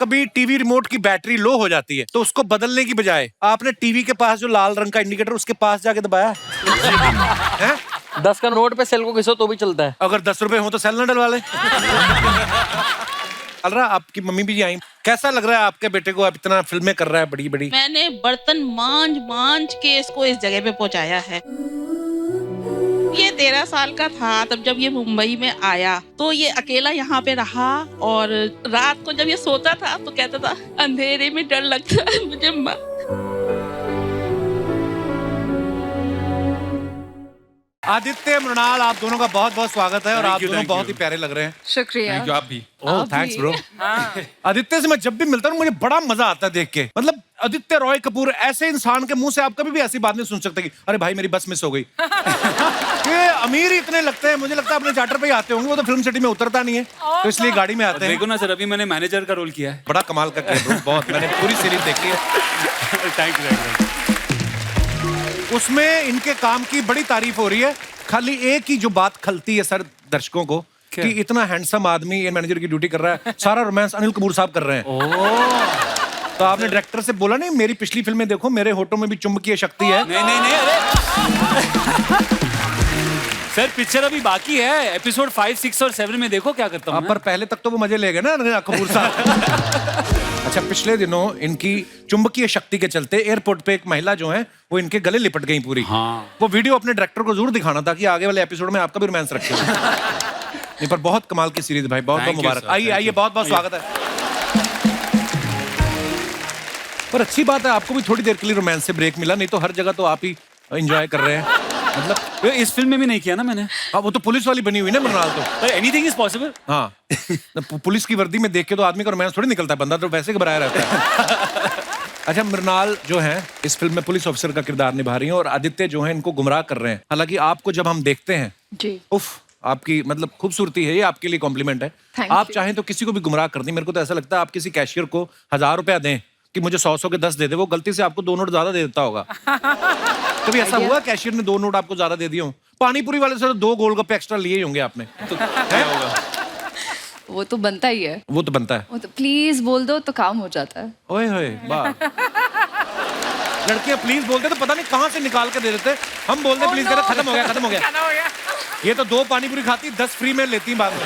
कभी TV remote की battery low हो जाती है तो उसको बदलने की बजाय आपने टीवी के पास जो लाल रंग का इंडिकेटर उसके पास जाके दबाया है? 10 का नोट पे सेल को घिसो तो भी चलता है। अगर 10 रुपए हो तो सेल ना डलवा ले। अलरा, आपकी मम्मी भी आई, कैसा लग रहा है आपके बेटे को? अब इतना फिल्में कर रहा है बड़ी बड़ी। मैंने बर्तन मांज के इसको इस जगह पे पहुंचाया है। ये 13 साल का था तब जब ये मुंबई में आया तो ये अकेला यहाँ पे रहा और रात को जब ये सोता था तो कहता था अंधेरे में डर लगता है मुझे माँ। आदित्य, मृणाल, आप दोनों का बहुत बहुत स्वागत है और आप दोनों बहुत ही प्यारे लग रहे हैं। शुक्रिया। आप भी। ओह थैंक्स ब्रो। आदित्य से मैं जब भी मिलता हूँ मुझे बड़ा मजा आता है देख के। मतलब आदित्य रॉय कपूर ऐसे इंसान के मुंह से आप कभी भी ऐसी बात नहीं सुन सकते कि अरे भाई मेरी बस मिस हो गई। ये अमीर इतने लगते हैं, मुझे लगता है अपने चार्टर पे ही आते होंगे, वो तो फिल्म सिटी में उतरता नहीं है तो इसलिए गाड़ी में आते हैं। देखो ना सर, अभी मैंने मैनेजर का रोल किया है। बड़ा कमाल का किया ब्रो, बहुत। मैंने पूरी सीरीज देखी है। Thank you. उसमें इनके काम की बड़ी तारीफ हो रही है। खाली एक ही जो बात खलती है सर दर्शकों को कि इतना हैंडसम आदमी ये मैनेजर की ड्यूटी कर रहा है, सारा रोमांस अनिल कपूर साहब कर रहे हैं। तो आपने डायरेक्टर से बोला नहीं मेरी पिछली फिल्में देखो, मेरे होठों में भी चुंबकीय शक्ति है। नहीं अरे सर, पिक्चर अभी बाकी है। एपिसोड 5, 6 और 7 में देखो क्या करता हूँ। पर पहले तक तो वो मजे ले गए ना कपूर साहब। अच्छा, पिछले दिनों इनकी चुंबकीय शक्ति के चलते एयरपोर्ट पे एक महिला जो है वो इनके गले लिपट गई पूरी। हाँ। वो वीडियो अपने डायरेक्टर को जरूर दिखाना था कि आगे वाले एपिसोड में आपका भी रोमांस रखे। नहीं, पर बहुत कमाल की सीरीज भाई, बहुत बहुत मुबारक। आइए आइए, बहुत बहुत स्वागत है। पर अच्छी बात है आपको भी थोड़ी देर के लिए रोमांस से ब्रेक मिला, नहीं तो हर जगह तो आप ही एंजॉय कर रहे हैं। मतलब इस फिल्म में भी नहीं किया ना मैंने। हाँ, वो तो पुलिस वाली बनी हुई ना मृणाल तो। Anything is possible. हाँ, पुलिस की वर्दी में देख के तो आदमी का रोमांस थोड़ी निकलता है, बंदा तो वैसे घबराया रहता है। अच्छा, मृणाल जो है इस फिल्म में पुलिस ऑफिसर का किरदार निभा रही हैं और आदित्य जो है इनको गुमराह कर रहे हैं। हालांकि आपको जब हम देखते हैं जी, उफ, आपकी मतलब खूबसूरती है, ये आपके लिए कॉम्प्लीमेंट है। Thank आप you. चाहें तो किसी को भी गुमराह कर दें। मेरे को तो ऐसा लगता है आप किसी कैशियर को 1000 रुपया दें कि मुझे 100 के 10 दे दे, वो गलती से आपको 2 नोट ज्यादा दे देता होगा। कभी ऐसा हुआ कैशियर ने 2 नोट आपको ज्यादा दे दिए हो? पानीपुरी वाले से तो 2 गोलगप्पे एक्स्ट्रा लिए ही होंगे आपने। तो क्या होगा? वो तो बनता ही है। वो तो बनता है। वो तो प्लीज बोल दो तो काम हो जाता है। ओए होए, वाह। लड़कियां प्लीज बोलते तो पता नहीं कहां से निकाल के दे देते। हम बोलते प्लीज कहते खत्म हो गया, खत्म हो गया। ये तो 2 पानीपुरी खाती 10 फ्री में लेती बाद में।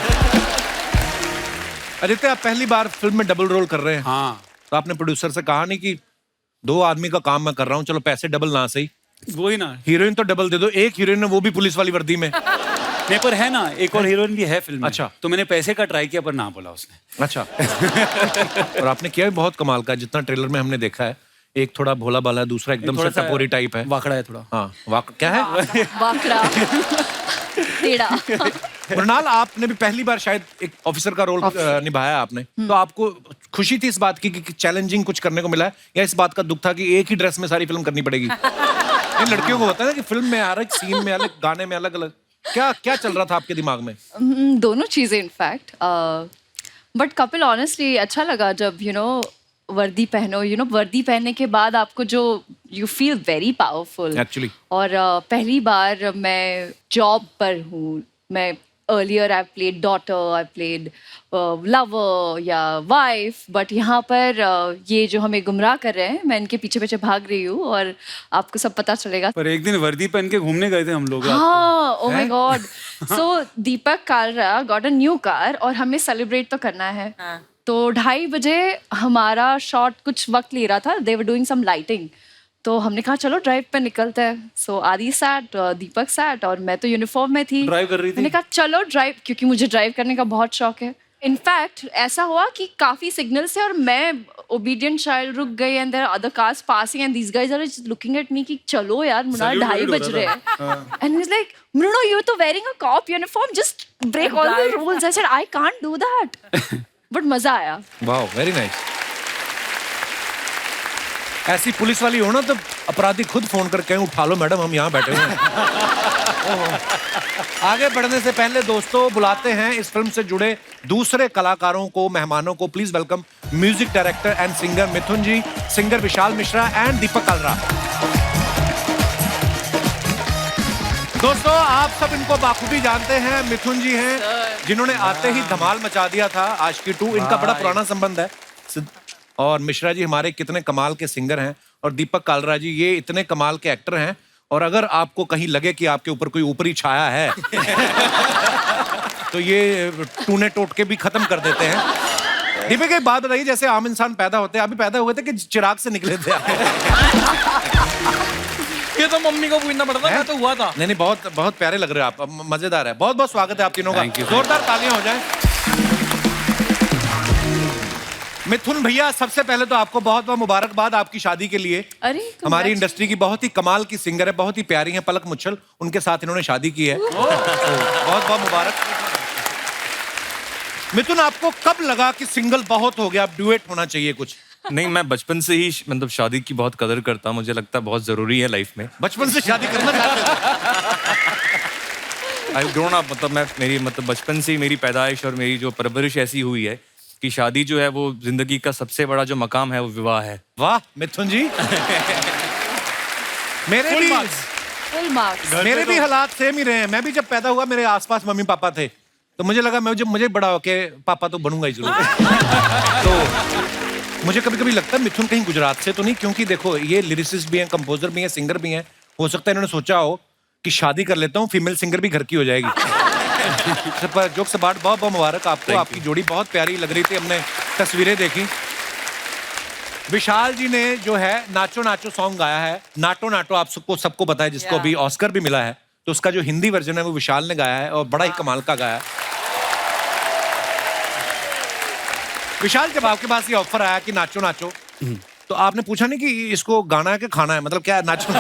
आदित्य, आप पहली बार फिल्म में डबल रोल कर रहे हैं। हाँ। तो आपने प्रोड्यूसर से कहा नहीं कि 2 आदमी का काम मैं कर रहा हूँ, चलो पैसे डबल ना सही, वही ना, हीरोइन तो डबल दे दो। एक हीरोइन है वो भी पुलिस वाली वर्दी में। नहीं पर है ना, एक और हीरोइन भी है फिल्म में। अच्छा। तो मैंने पैसे का ट्राई किया पर ना बोला उसने। अच्छा। और आपने किया भी बहुत कमाल का, जितना ट्रेलर में हमने देखा है। एक थोड़ा भोला भाला है, दूसरा एकदम से टपोरी टाइप है। वाकड़ा है थोड़ा। हाँ, क्या है? वाकड़ा टेढ़ा। मृणाल, आपने भी पहली बार शायद एक ऑफिसर का रोल निभाया आपने, तो आपको खुशी थी इस बात की कि चैलेंजिंग कुछ करने को मिला है, या इस बात का दुख था कि एक ही ड्रेस में सारी फिल्म करनी पड़ेगी? ये लड़कियों को होता है ना कि फिल्म में हर एक सीन में अलग, गाने में अलग अलग। क्या चल रहा था आपके दिमाग में? दोनों चीजें इनफैक्ट। बट कपिल ऑनेस्टली अच्छा लगा जब वर्दी पहनो। वर्दी पहनने के बाद आपको जो you feel very powerful actually. और पहली बार मैं जॉब पर हूँ। मैं earlier I played daughter, I played lover या वाइफ, बट यहाँ पर ये जो हमें गुमराह कर रहे हैं, मैं इनके पीछे पीछे भाग रही हूँ और आपको सब पता चलेगा। पर एक दिन वर्दी पहन के घूमने गए थे हम लोग। हाँ, oh my God. So Deepak Kalra got a new car और हमें सेलिब्रेट तो करना है। तो 2:30 बजे हमारा शॉट कुछ वक्त ले रहा था, दे वर डूइंग सम लाइटिंग। तो हमने कहा चलो ड्राइव पे निकलते हैं। सो आदि सैट, दीपक सैट और मैं तो यूनिफॉर्म में थी। ड्राइव कर रही थी? मैंने कहा चलो ड्राइव, क्योंकि मुझे ड्राइव करने का बहुत शौक है। इनफैक्ट ऐसा हुआ कि काफी सिग्नल्स है और मैं ओबीडियंट चाइल्ड रुक गई and there other cars passing and these guys are just looking at me कि चलो यार, मुन्ना 2:30 बज रहे हैं। एंड ही इज लाइक, मृणो यू तो wearing a cop uniform, just break all the rules. I said I can't do that. But मजा आया। Wow, very nice. ऐसी पुलिस वाली हो ना तो अपराधी खुद फोन करके उठा लो मैडम, हम यहाँ बैठे हुए हैं। आगे बढ़ने से पहले दोस्तों बुलाते हैं इस फिल्म से जुड़े दूसरे कलाकारों को, मेहमानों को। Please welcome music director and singer Mithun ji, singer Vishal Mishra and Deepak Kalra. दोस्तों, आप सब इनको बाखूबी जानते हैं। मिथुन जी हैं जिन्होंने आते ही धमाल मचा दिया था आशिकी 2। इनका बड़ा पुराना संबंध है, और मिश्रा जी हमारे कितने कमाल के सिंगर हैं, और दीपक कालरा जी ये इतने कमाल के एक्टर हैं। और अगर आपको कहीं लगे कि आपके ऊपर कोई ऊपरी छाया है तो ये टूने टोटके भी खत्म कर देते हैं। दीपक एक बात बताइए, जैसे आम इंसान पैदा होते हैं, अभी पैदा हुए थे कि चिराग से निकले थे आप? ये तो मम्मी को पूछना पड़ता, मैं तो हुआ था। नहीं, बहुत बहुत प्यारे लग रहे हो आप, मजेदार है। बहुत बहुत स्वागत है आप तीनों का, जोरदार तालियां हो जाएं। मिथुन भैया, सबसे पहले तो आपको बहुत बहुत मुबारकबाद आपकी शादी के लिए। अरे हमारी इंडस्ट्री की बहुत ही कमाल की सिंगर है, बहुत ही प्यारी है, पलक मुच्छल, उनके साथ इन्होंने शादी की है। तो बहुत बहुत मुबारक। मिथुन, आपको कब लगा कि सिंगल बहुत हो गया, अब डुएट होना चाहिए कुछ? नहीं, मैं बचपन से ही मतलब शादी की बहुत कदर करता हूं। मुझे लगता है बहुत जरूरी है लाइफ में। बचपन से शादी करना चाहते आई ग्रोन अप, मतलब मेरी बचपन से ही मेरी पैदाइश और मेरी जो परवरिश ऐसी हुई है कि शादी जो है वो जिंदगी का सबसे बड़ा जो मकाम है वो विवाह है। वाह मिथुन जी। मेरे भी हालात सेम ही रहे हैं। मैं भी जब पैदा हुआ मेरे आसपास मम्मी पापा थे, तो मुझे लगा मैं जब मुझे बड़ा होके पापा तो बनूंगा ही जरूर। तो मुझे कभी कभी लगता है मिथुन कहीं गुजरात से तो नहीं, क्योंकि देखो ये लिरिसिस्ट भी हैं, कंपोजर भी हैं, सिंगर भी हैं। हो सकता है इन्होंने सोचा हो कि शादी कर लेता हूँ, फीमेल सिंगर भी घर की हो जाएगी। जोक से बात, बहुत बहुत मुबारक आपको। आपकी जोड़ी बहुत प्यारी लग रही थी, हमने तस्वीरें देखी। विशाल जी ने जो है नाचो नाचो सॉन्ग गाया है, नाटो नाटो, आप सबको पता है, जिसको अभी ऑस्कर भी मिला है। तो उसका जो हिंदी वर्जन है वो विशाल ने गाया है और बड़ा ही कमाल का गाया है। विशाल, जब आपके पास ये ऑफर आया कि नाचो नाचो, तो आपने पूछा नहीं कि इसको गाना है कि खाना है, मतलब क्या नाचो?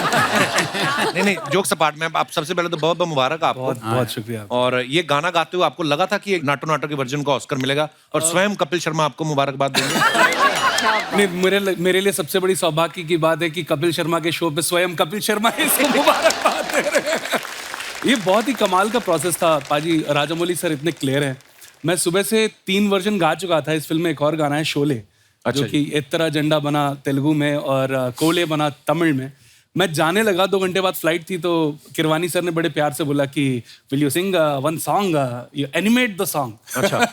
नहीं, जोक सपाट में। आप सबसे पहले तो बहुत बहुत मुबारक आपको, बहुत शुक्रिया। और ये गाना गाते हुए आपको लगा था कि एक नाटो नाटो के वर्जन को ऑस्कर मिलेगा, और स्वयं कपिल शर्मा आपको मुबारकबाद देंगे? नहीं, मेरे लिए सबसे बड़ी सौभाग्य की बात है कि कपिल शर्मा के शो पे स्वयं कपिल शर्मा इसको मुबारकबाद दे रहे हैं। ये बहुत ही कमाल का प्रोसेस था पाजी। राजामौली सर इतने क्लियर हैं। मैं सुबह से 3 वर्जन गा चुका था। इस फिल्म में एक और गाना है शोले, जो कि इत्तरा झंडा बना तेलुगु में और कोले बना तमिल में। मैं जाने लगा, 2 घंटे बाद फ्लाइट थी, तो किरवानी सर ने बड़े प्यार से बोला कि will you sing one song, you animate the song.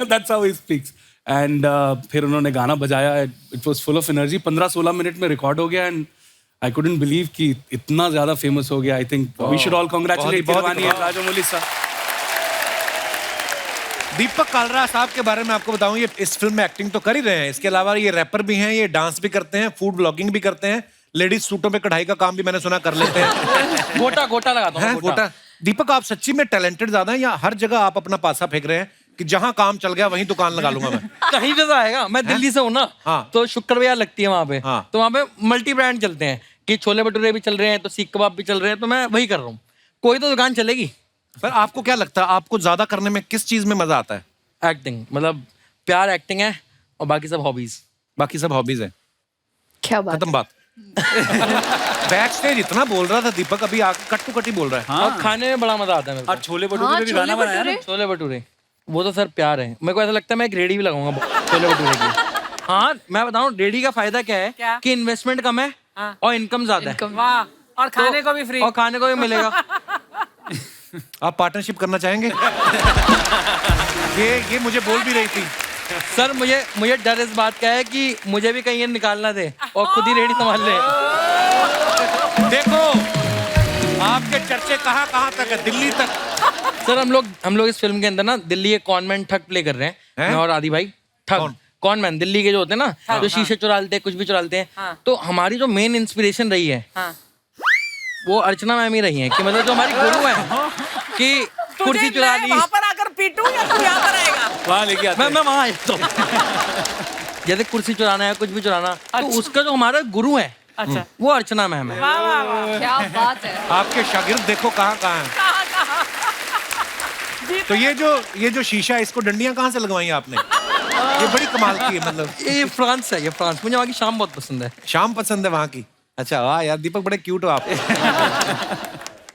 That's how he speaks. And फिर उन्होंने गाना बजाया। It was full of energy. 15-16 minute में रिकॉर्ड हो गया, एंड आई कुडंट बिलीव कि इतना ज्यादा फेमस हो गया। I think we should all congratulate Keeravani and Rajamouli sir. Deepak Kalra sahab के बारे में आपको बताऊं, ये इस फिल्म में एक्टिंग तो कर ही रहे हैं, इसके अलावा ये रैपर भी हैं, ये डांस भी करते हैं, फूड ब्लॉगिंग भी करते हैं, लेडीज सूटों पे कढ़ाई का काम भी मैंने सुना कर लेते हैं। गोटा लगाता हूँ, गोटा। दीपक, आप सच्ची में टैलेंटेड ज्यादा हैं, या हर जगह आप अपना पासा फेंक रहे हैं कि जहां काम चल गया वहीं दुकान लगा लूंगा मैं? कहीं पे तो आएगा। मैं दिल्ली से हूँ ना, तो शुक्र बाजार लगती है वहाँ पे। तो वहाँ पे मल्टी ब्रांड चलते हैं कि छोले भटूरे भी चल रहे हैं, तो सीख कबाब भी चल रहे हैं, तो मैं वही कर रहा हूँ। कोई तो दुकान चलेगी। पर आपको क्या लगता है, आपको ज्यादा करने में किस चीज में मजा आता है? एक्टिंग, मतलब प्यार एक्टिंग है, और बाकी सब हॉबीज। बाकी सब हॉबीज है। क्या बात, खत्म बात। बैक स्टेज इतना बोल रहा था दीपक, अभी आके कट टू कट ही बोल रहा है। और खाने में बड़ा मजा आता है मेरे को। और छोले भटूरे पे भी गाना बनाया ना? छोले भटूरे, वो तो सर प्यार है। मेरे को ऐसा लगता है मैं एक रेडी भी लगाऊंगा छोले भटूरे की। हाँ, मैं बताऊँ रेडी का फायदा क्या है कि इन्वेस्टमेंट कम है और इनकम ज्यादा है। वाह, और खाने को भी फ्री। और खाने को भी मिलेगा। आप पार्टनरशिप करना चाहेंगे? ये मुझे बोल भी रही थी सर। मुझे डर इस बात का है कि मुझे भी कहीं ये निकालना दे और खुद ही रेडी संभाल ले। देखो आपके चर्चे कहाँ तक है, दिल्ली तक। सर हम लोग इस फिल्म के अंदर ना दिल्ली के कॉनमैन ठग प्ले कर रहे हैं, मैं और आदि भाई। ठग कॉनमैन दिल्ली के जो होते हैं ना, जो शीशे चुरा लेते हैं, कुछ भी चुरा लेते हैं। तो हमारी जो मेन इंस्पिरेशन रही है वो अर्चना मैम ही रही है, कि मतलब जो हमारी गुरु है कि कुर्सी चुरा ली। वहाँ पर आकर पीटूं या तू यहाँ पर आएगा? वहाँ लेके आते हैं। मैं वहाँ आया तो जैसे कुर्सी चुराना है, कुछ भी चुराना, तो उसका जो हमारा गुरु है, अच्छा, वो अर्चना मैम है। वाह वाह वाह, क्या बात है। आपके शागिर्द देखो कहाँ हैं। तो ये जो शीशा है, इसको डंडियां कहाँ से लगवाई आपने? ये बड़ी कमाल की है। मतलब ये फ्रांस है, ये फ्रांस। मुझे वहाँ की शाम बहुत पसंद है। शाम पसंद है वहाँ की? अच्छा, वाह यार दीपक, बड़े क्यूट हो आप।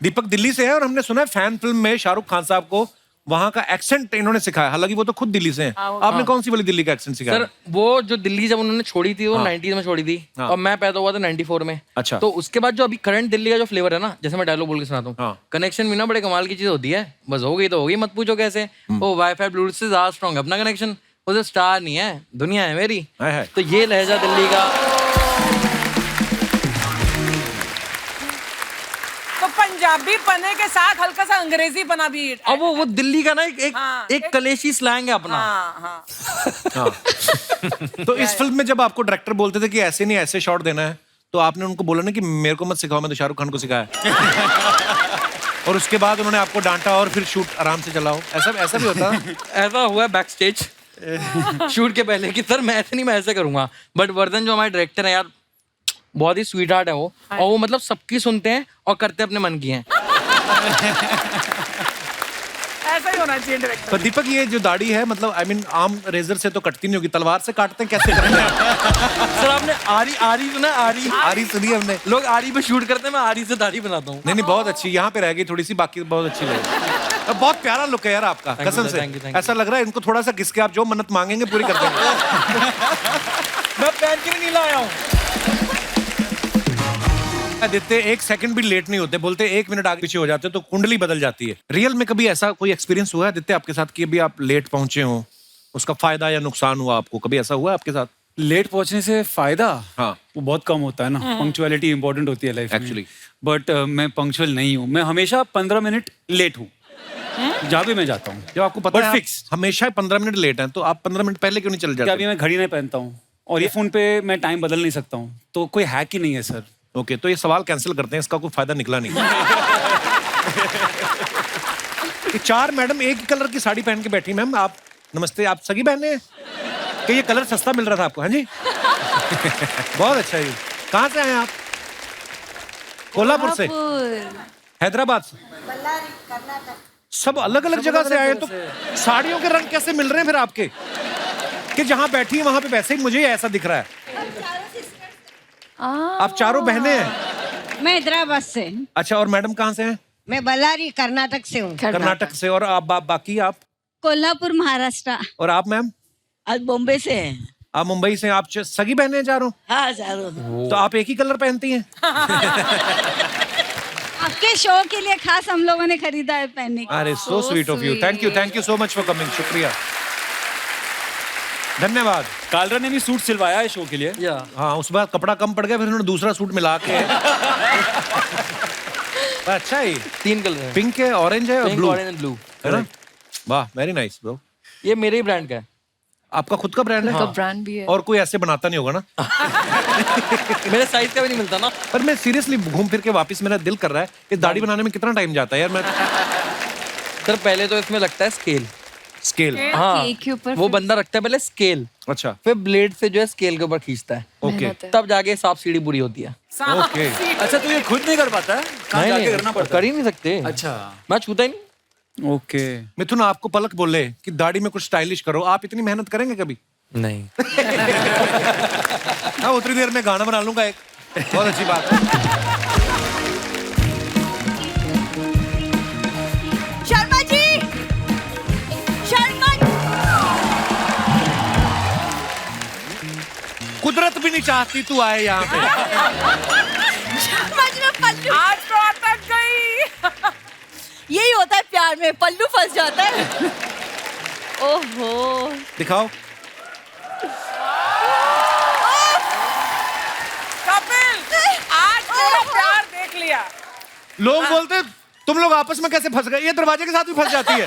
दीपक दिल्ली से है, और हमने सुना है फैन फिल्म में शाहरुख खान साहब को वहाँ का एक्सेंट इन्होंने सिखाया, हालांकि वो तो खुद दिल्ली से हैं। आपने कौन सी वाली दिल्ली का एक्सेंट सिखाया? सर, वो जो दिल्ली जब उन्होंने छोड़ी थी, वो 90s में छोड़ी थी, और मैं पैदा हुआ था 94 में। अच्छा। तो उसके बाद जो अभी करंट दिल्ली का जो फ्लेवर है ना, जैसे मैं डायलॉग बोल के सुनाता हूँ, कनेक्शन भी ना बड़े कमाल की चीज होती है। बस हो गई तो हो गई, मत पूछो कैसे। वो वाईफाई ब्लूटूथ से ज्यादा स्ट्रॉन्ग है अपना कनेक्शन। वो तो स्टार नहीं है, दुनिया है मेरी। है। तो ये लहजा दिल्ली का। तो पंजाबी पने के साथ हल्का सा अंग्रेजी पना भी। अब वो दिल्ली का ना एक हाँ, एक कलेशी स्लैंग है अपना। हाँ हाँ। तो इस फिल्म में जब आपको डायरेक्टर बोलते थे कि ऐसे नहीं ऐसे शॉट देना है, तो आपने उनको बोला ना कि मेरे को मत सिखाओ, मैं तो शाहरुख खान को सिखाया। और उसके बाद उन्होंने आपको डांटा और फिर शूट आराम से चलाओ, ऐसा भी होता है? ऐसा हुआ है बैक स्टेज शूट के पहले कि सर मैं ऐसे नहीं, मैं ऐसे करूंगा। बट वर्धन जो हमारे डायरेक्टर है यार, बहुत ही स्वीट हार्ट है वो, और वो मतलब सबकी सुनते हैं और करते अपने मन की हैं। ऐसा ही होना चाहिए डायरेक्टर। तो दीपक, ये जो दाढ़ी है मतलब आई मीन आम रेजर से तो कटती नहीं होगी, तलवार से काटते हैं, कैसे करते हैं? सर आपने आरी सुना है? आरी सुनी है हमने। लोग आरी पे शूट करते हैं, मैं आरी से दाढ़ी बनाता हूँ। नहीं बहुत अच्छी, यहाँ पे रह गई थोड़ी सी, बाकी बहुत अच्छी लगी। बहुत प्यारा लुक है यार आपका, Thank you, कसम sir, से। thank you, thank you. ऐसा लग रहा है इनको थोड़ा सा घिस के आप जो मन्नत मांगेंगे पूरी कर देंगे। मैं पहन के भी नहीं लाया हूँ। आदित्य 1 सेकंड भी लेट नहीं होते, बोलते 1 मिनट आगे पीछे हो जाते तो कुंडली बदल जाती है। रियल में कभी ऐसा कोई एक्सपीरियंस हुआ है आदित्य आपके साथ कि अभी आप लेट पहुंचे हो, उसका फायदा या नुकसान हुआ आपको? कभी ऐसा हुआ है आपके साथ? लेट पहुंचने से फायदा हाँ। वो बहुत कम होता है ना। पंक्चुअलिटी इंपॉर्टेंट होती है लाइफ में Actually. बट मैं पंक्चुअल नहीं हूँ, मैं हमेशा 15 मिनट लेट हूँ जहाँ भी मैं जाता हूँ। जब आपको पता But है आप fix. हमेशा 15 मिनट लेट हैं, तो आप 15 मिनट पहले क्यों नहीं चल क्या जाते? अभी मैं घड़ी नहीं पहनता हूँ और ये फोन पे मैं टाइम बदल नहीं सकता हूँ, तो कोई हैक ही नहीं है सर। ओके, तो ये सवाल कैंसिल करते हैं, इसका कोई फायदा निकला नहीं। ये 4 मैडम एक ही कलर की साड़ी पहन के बैठी। मैम आप नमस्ते, आप सगी बहने हैं कि ये कलर सस्ता मिल रहा था आपको? हाँ जी। बहुत अच्छा जी। कहाँ से आए आप? कोल्हापुर से, हैदराबाद से, सब अलग अलग जगह से आए। तो साड़ियों के रंग कैसे मिल रहे हैं फिर आपके, कि जहां बैठी है वहां पे वैसे ही मुझे ऐसा दिख रहा है? आप चारों बहनें हैं? मैं हैदराबाद से। अच्छा, और मैडम कहाँ से हैं? मैं बल्लारी कर्नाटक से हूँ। कर्नाटक से। और आप बाकी आप? कोल्हापुर महाराष्ट्र। और आप मैम? आज बॉम्बे से हैं। आप मुंबई से। आप सगी बहनें हैं चारों? हाँ जरूर। तो आप एक ही कलर पहनती हैं? आपके शो के लिए खास हम लोगों ने खरीदा है पहनने के। अरे so sweet of you, thank you so much for coming. शुक्रिया, धन्यवाद। कालरा ने भी सूट सिलवाया है शो के लिए। हाँ, उस बार कपड़ा कम पड़ गया, फिर उन्होंने दूसरा सूट मिला के। अच्छा है। 3 कलर है, पिंक है, ऑरेंज है और pink, blue orange and blue. है ना? वाह, वेरी नाइस ब्रो। ये मेरे ही ब्रांड का है। आपका खुद का ब्रांड है? का ब्रांड भी है। और कोई ऐसे बनाता नहीं होगा ना? मेरे साइज का भी नहीं मिलता ना। पर मैं सीरियसली घूम फिर के वापस, मेरा दिल कर रहा है, इस दाढ़ी बनाने में कितना टाइम जाता है यार? मैं सर पहले तो इसमें लगता है स्केल। स्केल? हाँ, केक के ऊपर वो बंदा रखता है पहले स्केल, अच्छा, फिर ब्लेड से जो है स्केल के ऊपर खींचता है, ओके तब जाके सांप सीढ़ी पूरी होती है। ओके। अच्छा, तो ये खुद नहीं कर पाता है? कहाँ जाके करना पड़ता कर ही नहीं सकते। अच्छा। मैं छूता ही नहीं। ओके। मिथुन, आपको पलक बोले कि दाढ़ी में कुछ स्टाइलिश करो, आप इतनी मेहनत करेंगे कभी? नहीं। हाँ, उतनी देर में गाना बना लूंगा एक। बहुत अच्छी बात है। शर्मा जी, शर्मा कुदरत भी नहीं चाहती तू आए यहाँ पे। पल्लू, आज तो अटक गई। यही होता है प्यार में, पल्लू फंस जाता है। ओहो, दिखाओ। कपिल, आज मेरा प्यार देख लिया। लोग बोलते तुम लोग आपस में कैसे फंस गए? ये दरवाजे के साथ भी फंस जाती है।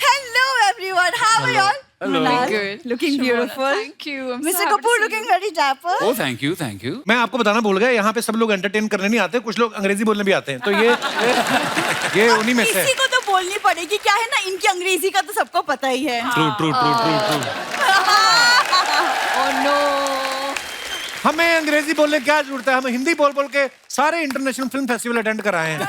hello everyone, how are you all? Hello. Good. Looking beautiful. Thank you. I'm Mr. so happy to Kapoor see looking you. very dapper. Oh thank you, thank you. मैं आपको बताना भूल गया, यहाँ पे सब लोग एंटरटेन करने नहीं आते, कुछ लोग अंग्रेजी बोलने भी आते हैं, तो ये उन्हीं में से किसी को तो बोलनी पड़ेगी, क्या है ना, इनकी अंग्रेजी का तो सबको पता ही है। True true true true true. Oh no. हमें अंग्रेजी बोलने क्या जरूरत है? हम हिंदी बोल बोल के सारे इंटरनेशनल फिल्म फेस्टिवल अटेंड कराए हैं।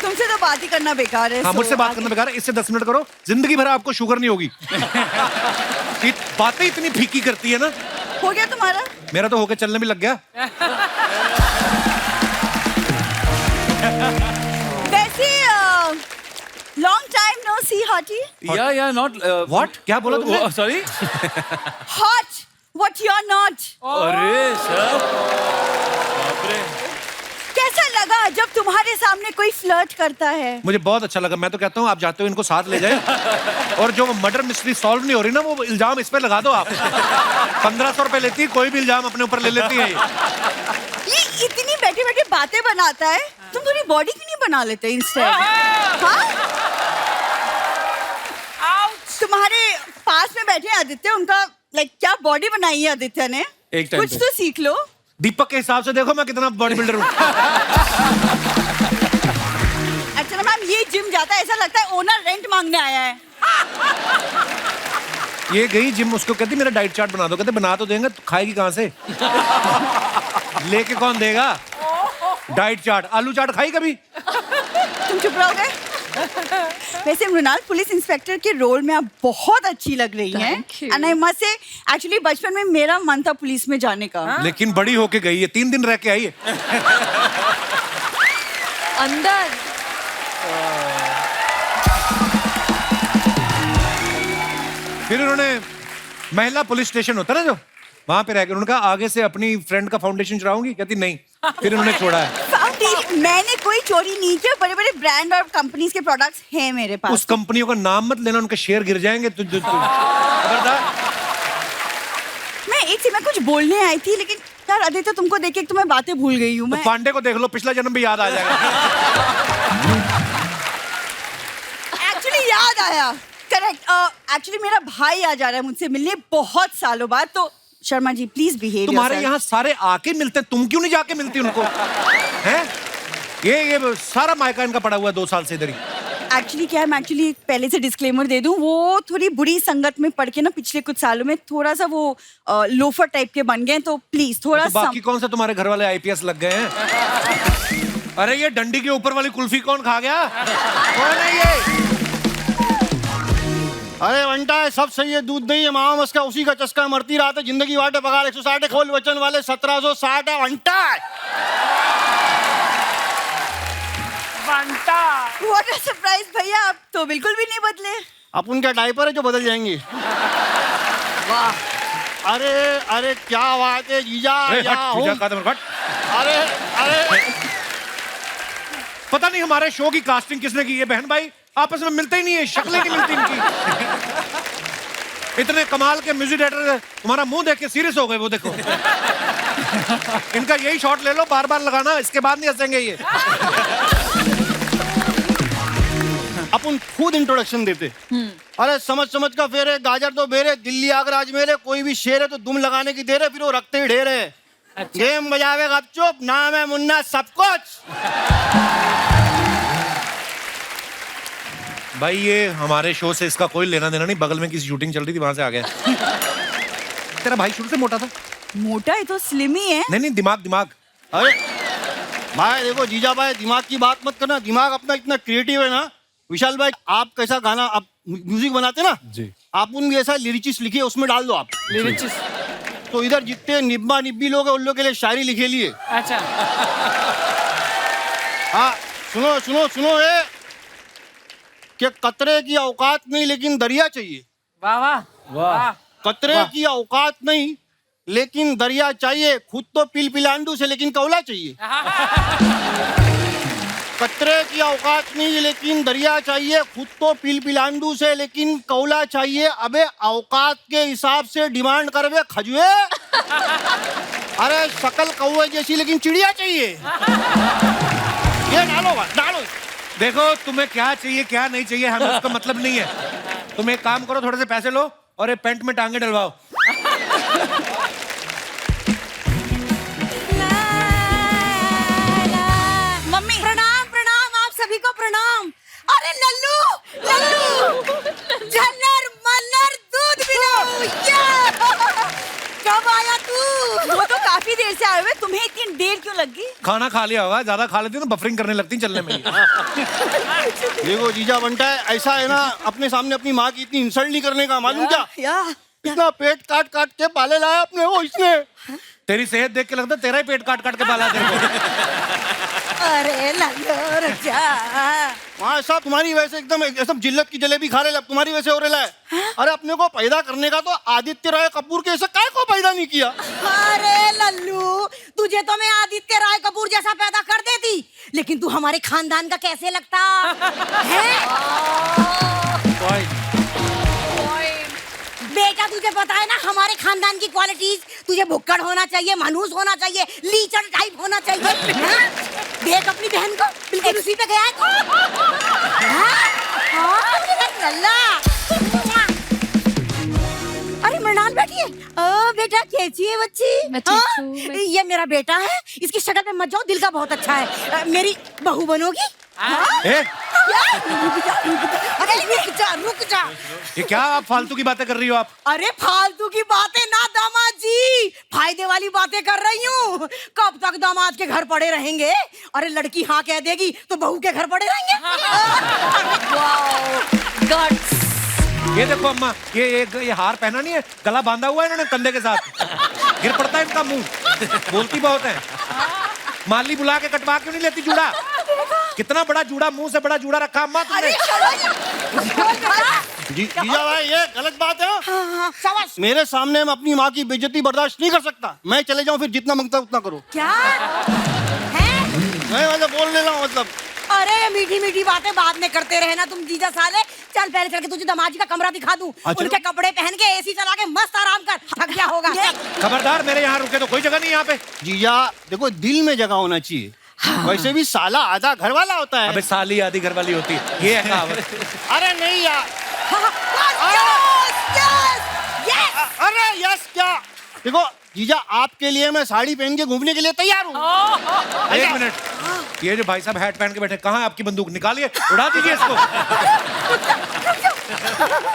तुमसे तो बात ही करना बेकार है। हाँ, मुझसे बात करना बेकार है। इससे 10 मिनट करो, जिंदगी भर आपको शुगर नहीं होगी। ये बातें इतनी फीकी करती है ना। हो गया तुम्हारा? मेरा तो होके चलने भी लग गया। वैसे long time no see hottie. या नॉट व्हाट? क्या बोला तुमने? Sorry. Hot what you are not. अरे सर, बाप रे। कैसा लगा जब तुम्हारे सामने कोई फ्लर्ट करता है? मुझे बहुत अच्छा लगा। मैं तो कहता हूँ आप जाते हो इनको साथ ले जाए और जो मर्डर मिस्ट्री सॉल्व नहीं हो रही ना, वो इल्जाम इस पे लगा दो आप। 1500 रुपए लेती है, कोई भी इल्जाम अपने ऊपर ले लेती है। ये इतनी बैठे बैठे बातें बनाता है, तुम थोड़ी बॉडी क्यों नहीं बना लेते इंस्टेड? तुम्हारे पास में बैठे आदित्य, उनका लाइक क्या बॉडी बनाई है आदित्य ने, एक टाइम कुछ पे। तो सीख लो। दीपक के हिसाब से देखो मैं कितना बॉडी बिल्डर हूँ। अच्छा मैम, ये जिम जाता है, ऐसा लगता है ओनर रेंट मांगने आया है। ये गई जिम, उसको कहती मेरा डाइट चार्ट बना दो। कहते बना तो देंगे, तो खाएगी कहाँ से? लेके कौन देगा डाइट चार्ट? आलू चाट खाई कभी? तुम चुप रहोगे? वैसे मृणाल, पुलिस इंस्पेक्टर के रोल में आप बहुत अच्छी लग रही हैं। Thank you. And I must say, actually बचपन में मेरा मन था पुलिस में जाने का। लेकिन बड़ी होके गई है, 3 दिन रह के आई है। अंदर फिर उन्होंने महिला पुलिस स्टेशन होता ना जो, वहां पे रहकर उन्होंने कहा आगे से अपनी फ्रेंड का फाउंडेशन चढ़ाऊंगी। कहती नहीं। फिर उन्होंने छोड़ा है। फाउंडेशन मैंने कोई चोरी नहीं किया, बड़े बड़े ब्रांड और कंपनीज के प्रोडक्ट्स हैं मेरे पास। उस कंपनियों का नाम मत लेना, उनके शेयर गिर जाएंगे। खबरदार। मैं कुछ बोलने आई थी, लेकिन यार आदित्य तुमको देख के तो मैं बातें भूल गई हूँ। तो मैं पांडे को देख लो, पिछला जन्म भी याद आ जाएगा। एक्चुअली याद आया, करेक्ट। एक्चुअली मेरा भाई आ जा रहा है मुझसे मिलने बहुत सालों बाद, तो शर्मा जी प्लीज बिहेव। तुम्हारे यहाँ सारे आके मिलते हैं, तुम क्यों नहीं जाके मिलती उनको? हैं? ये सारा मायका इनका पड़ा हुआ है 2 साल से इधर ही। एक्चुअली क्या है, मैं एक्चुअली पहले से डिस्क्लेमर दे दूं, वो थोड़ी बुरी संगत में पड़ के ना पिछले कुछ सालों में थोड़ा सा वो लोफर टाइप के बन गए, तो प्लीज थोड़ा तो बाकी कौन सा तुम्हारे घर वाले आईपीएस लग गए हैं? अरे ये डंडी के ऊपर वाली कुल्फी कौन खा गया? कौन है ये? अरे वंटा है, सब सही है, दूध दही है, मामा मस्का उसी का चस्का, मरती रात है, जिंदगी वाटे पगार 160 है, खोल वचन वाले 1760 है। वंटा व्हाट अ सरप्राइज भैया, आप तो बिल्कुल भी नहीं बदले। अपन क्या डायपर है जो बदल जाएंगे? वाह, अरे अरे क्या बात है जीजा। अरे अरे पता नहीं हमारे शो की कास्टिंग किसने की है। बहन भाई आपस में मिलते ही नहीं है, शक्लें नहीं मिलती इनकी। इतने कमाल के म्यूजिक डायरेक्टर, तुम्हारा मुंह देख के सीरियस हो गए। वो देखो इनका यही शॉट ले लो, बार बार लगाना, इसके बाद नहीं हंसेंगे ये। अपन खुद इंट्रोडक्शन देते। अरे समझ समझ का फेरे, गाजर तो बेरे, दिल्ली आगरा अजमेर है, कोई भी शेर है तो दुम लगाने की देर है, फिर वो रखते ही ढेर है। अच्छा। गेम बजावे गपचुप, नाम है मुन्ना सब कुछ। भाई ये हमारे शो से इसका कोई लेना देना नहीं, बगल में किसी शूटिंग चल रही थी, वहां से आ गया। तेरा भाई शुरू से मोटा था? मोटा है तो स्लिम ही है। नहीं दिमाग। अरे भाई देखो जीजा भाई, दिमाग की बात मत करना, दिमाग अपना इतना क्रिएटिव है ना। विशाल भाई, आप कैसा गाना, आप म्यूजिक बनाते ना जी, आप उन भी ऐसा लिरिचिस लिखिए, उसमें डाल दो आप लिरिचिस। तो इधर जितने निब्बा निब्बी लोग हैं उन लोग के लिए शायरी लिखे लिए। अच्छा हाँ सुनो सुनो सुनो, ये कि कतरे की औकात नहीं लेकिन दरिया चाहिए। वाह वाह वाह। कतरे की औकात नहीं लेकिन दरिया चाहिए, खुद तो पिल पिलांडू से लेकिन कौला चाहिए। कतरे की औकात नहीं लेकिन दरिया चाहिए, खुद तो पिल पिलांडू से लेकिन कौला चाहिए। अबे औकात के हिसाब से डिमांड करवे खजुए। अरे शकल कौवे जैसी लेकिन चिड़िया चाहिए। ये डालो। देखो तुम्हें क्या चाहिए क्या नहीं चाहिए हमें उसका मतलब नहीं है। तुम एक काम करो, थोड़े से पैसे लो और एक पेंट में टांगे डलवाओ। मम्मी प्रणाम प्रणाम, आप सभी को प्रणाम। अरे लल्लू झन्नर मन्नर दूध पिलाओ। कब आया तू? वो तो काफी देर से आए हुए, तुम्हें इतनी देर क्यों लगी? खाना खा लिया होगा, ज्यादा खा लेती तो बफरिंग करने लगती चलने में। देखो जीजा बनता है, ऐसा है ना, अपने सामने अपनी माँ की इतनी इंसल्ट नहीं करने का, मालूम क्या? या इतना पेट काट काट के पाले लाया अपने वो इसने। तेरी सेहत देख के लगता है तेरा ही पेट काट काट के पाला तेरे को। अरे लल्लू रुक जा। हाँ साहब, तुम्हारी वैसे एकदम जिल्लत की जलेबी खा रहे, तुम्हारी वैसे हो रहा है। अरे अपने को पैदा करने का तो आदित्य राय कपूर के ऐसे काय को पैदा नहीं किया। अरे लल्लू, तुझे तो मैं आदित्य राय कपूर जैसा पैदा कर देती, लेकिन तू हमारे खानदान का कैसे लगता है? बेटा तुझे पता है ना हमारे खानदान की क्वालिटीज, तुझे भुक्कड़ होना चाहिए, मनहूस होना चाहिए, लीचड़ टाइप होना चाहिए। हाँ? देख अपनी बहन को, बिल्कुल उसी पे गया है। हाँ, मेरा लल्ला। अरे मृणाल बैठी है। ओ बेटा कैसी है बच्ची? मैं ठीक हूँ। ये मेरा बेटा है, इसकी शक्ल पे मत जाओ, दिल का बहुत अच्छा है। मेरी बहू बनोगी? ए? अरे रुक जा। ये क्या आप फालतू की बातें कर रही हो आप? अरे फालतू की बातें ना दामाद जी, फायदे वाली बातें कर रही हूँ। कब तक दामाद के घर पड़े रहेंगे? अरे लड़की हाँ कह देगी तो बहू के घर पड़े रहेंगे। गट्स। ये देखो अम्मा, ये हार पहना नहीं है, गला बांधा हुआ है इन्होंने कंधे के साथ, गिर पड़ता है इनका मुंह। बोलती बहुत है। माली बुला के कटवा क्यों नहीं लेती जूड़ा? कितना बड़ा जूड़ा, मुंह से बड़ा जूड़ा रखा अम्मा तुमने। जीजा भाई ये गलत बात है। मेरे सामने मैं अपनी माँ की बेइज्जती बर्दाश्त नहीं कर सकता। मैं चले जाऊँ फिर जितना मांगता उतना करो। क्या है? मैं मतलब बोल ले रहा हूँ मतलब। अरे मीठी मीठी बातें बाद में करते रहे ना तुम जीजा साले। चल पहले चल के तुझे दामाद जी का कमरा दिखा दूं। उनके कपड़े पहन के एसी चला के मस्त आराम कर, थक गया होगा। खबरदार, मेरे यहाँ रुके तो कोई जगह नहीं यहाँ पे। जीजा देखो, दिल में जगह होना चाहिए। वैसे भी साला आधा घर वाला होता है। अबे साली आधी घर वाली होती है, ये है कहावत। अरे नहीं यार। अरे यस क्या? देखो जीजा, आपके लिए मैं साड़ी पहन के घूमने के लिए तैयार हूँ। एक मिनट, ये जो भाई साहब हैट पहन के बैठे, कहाँ है आपकी बंदूक? निकालिए, उड़ा दीजिए इसको।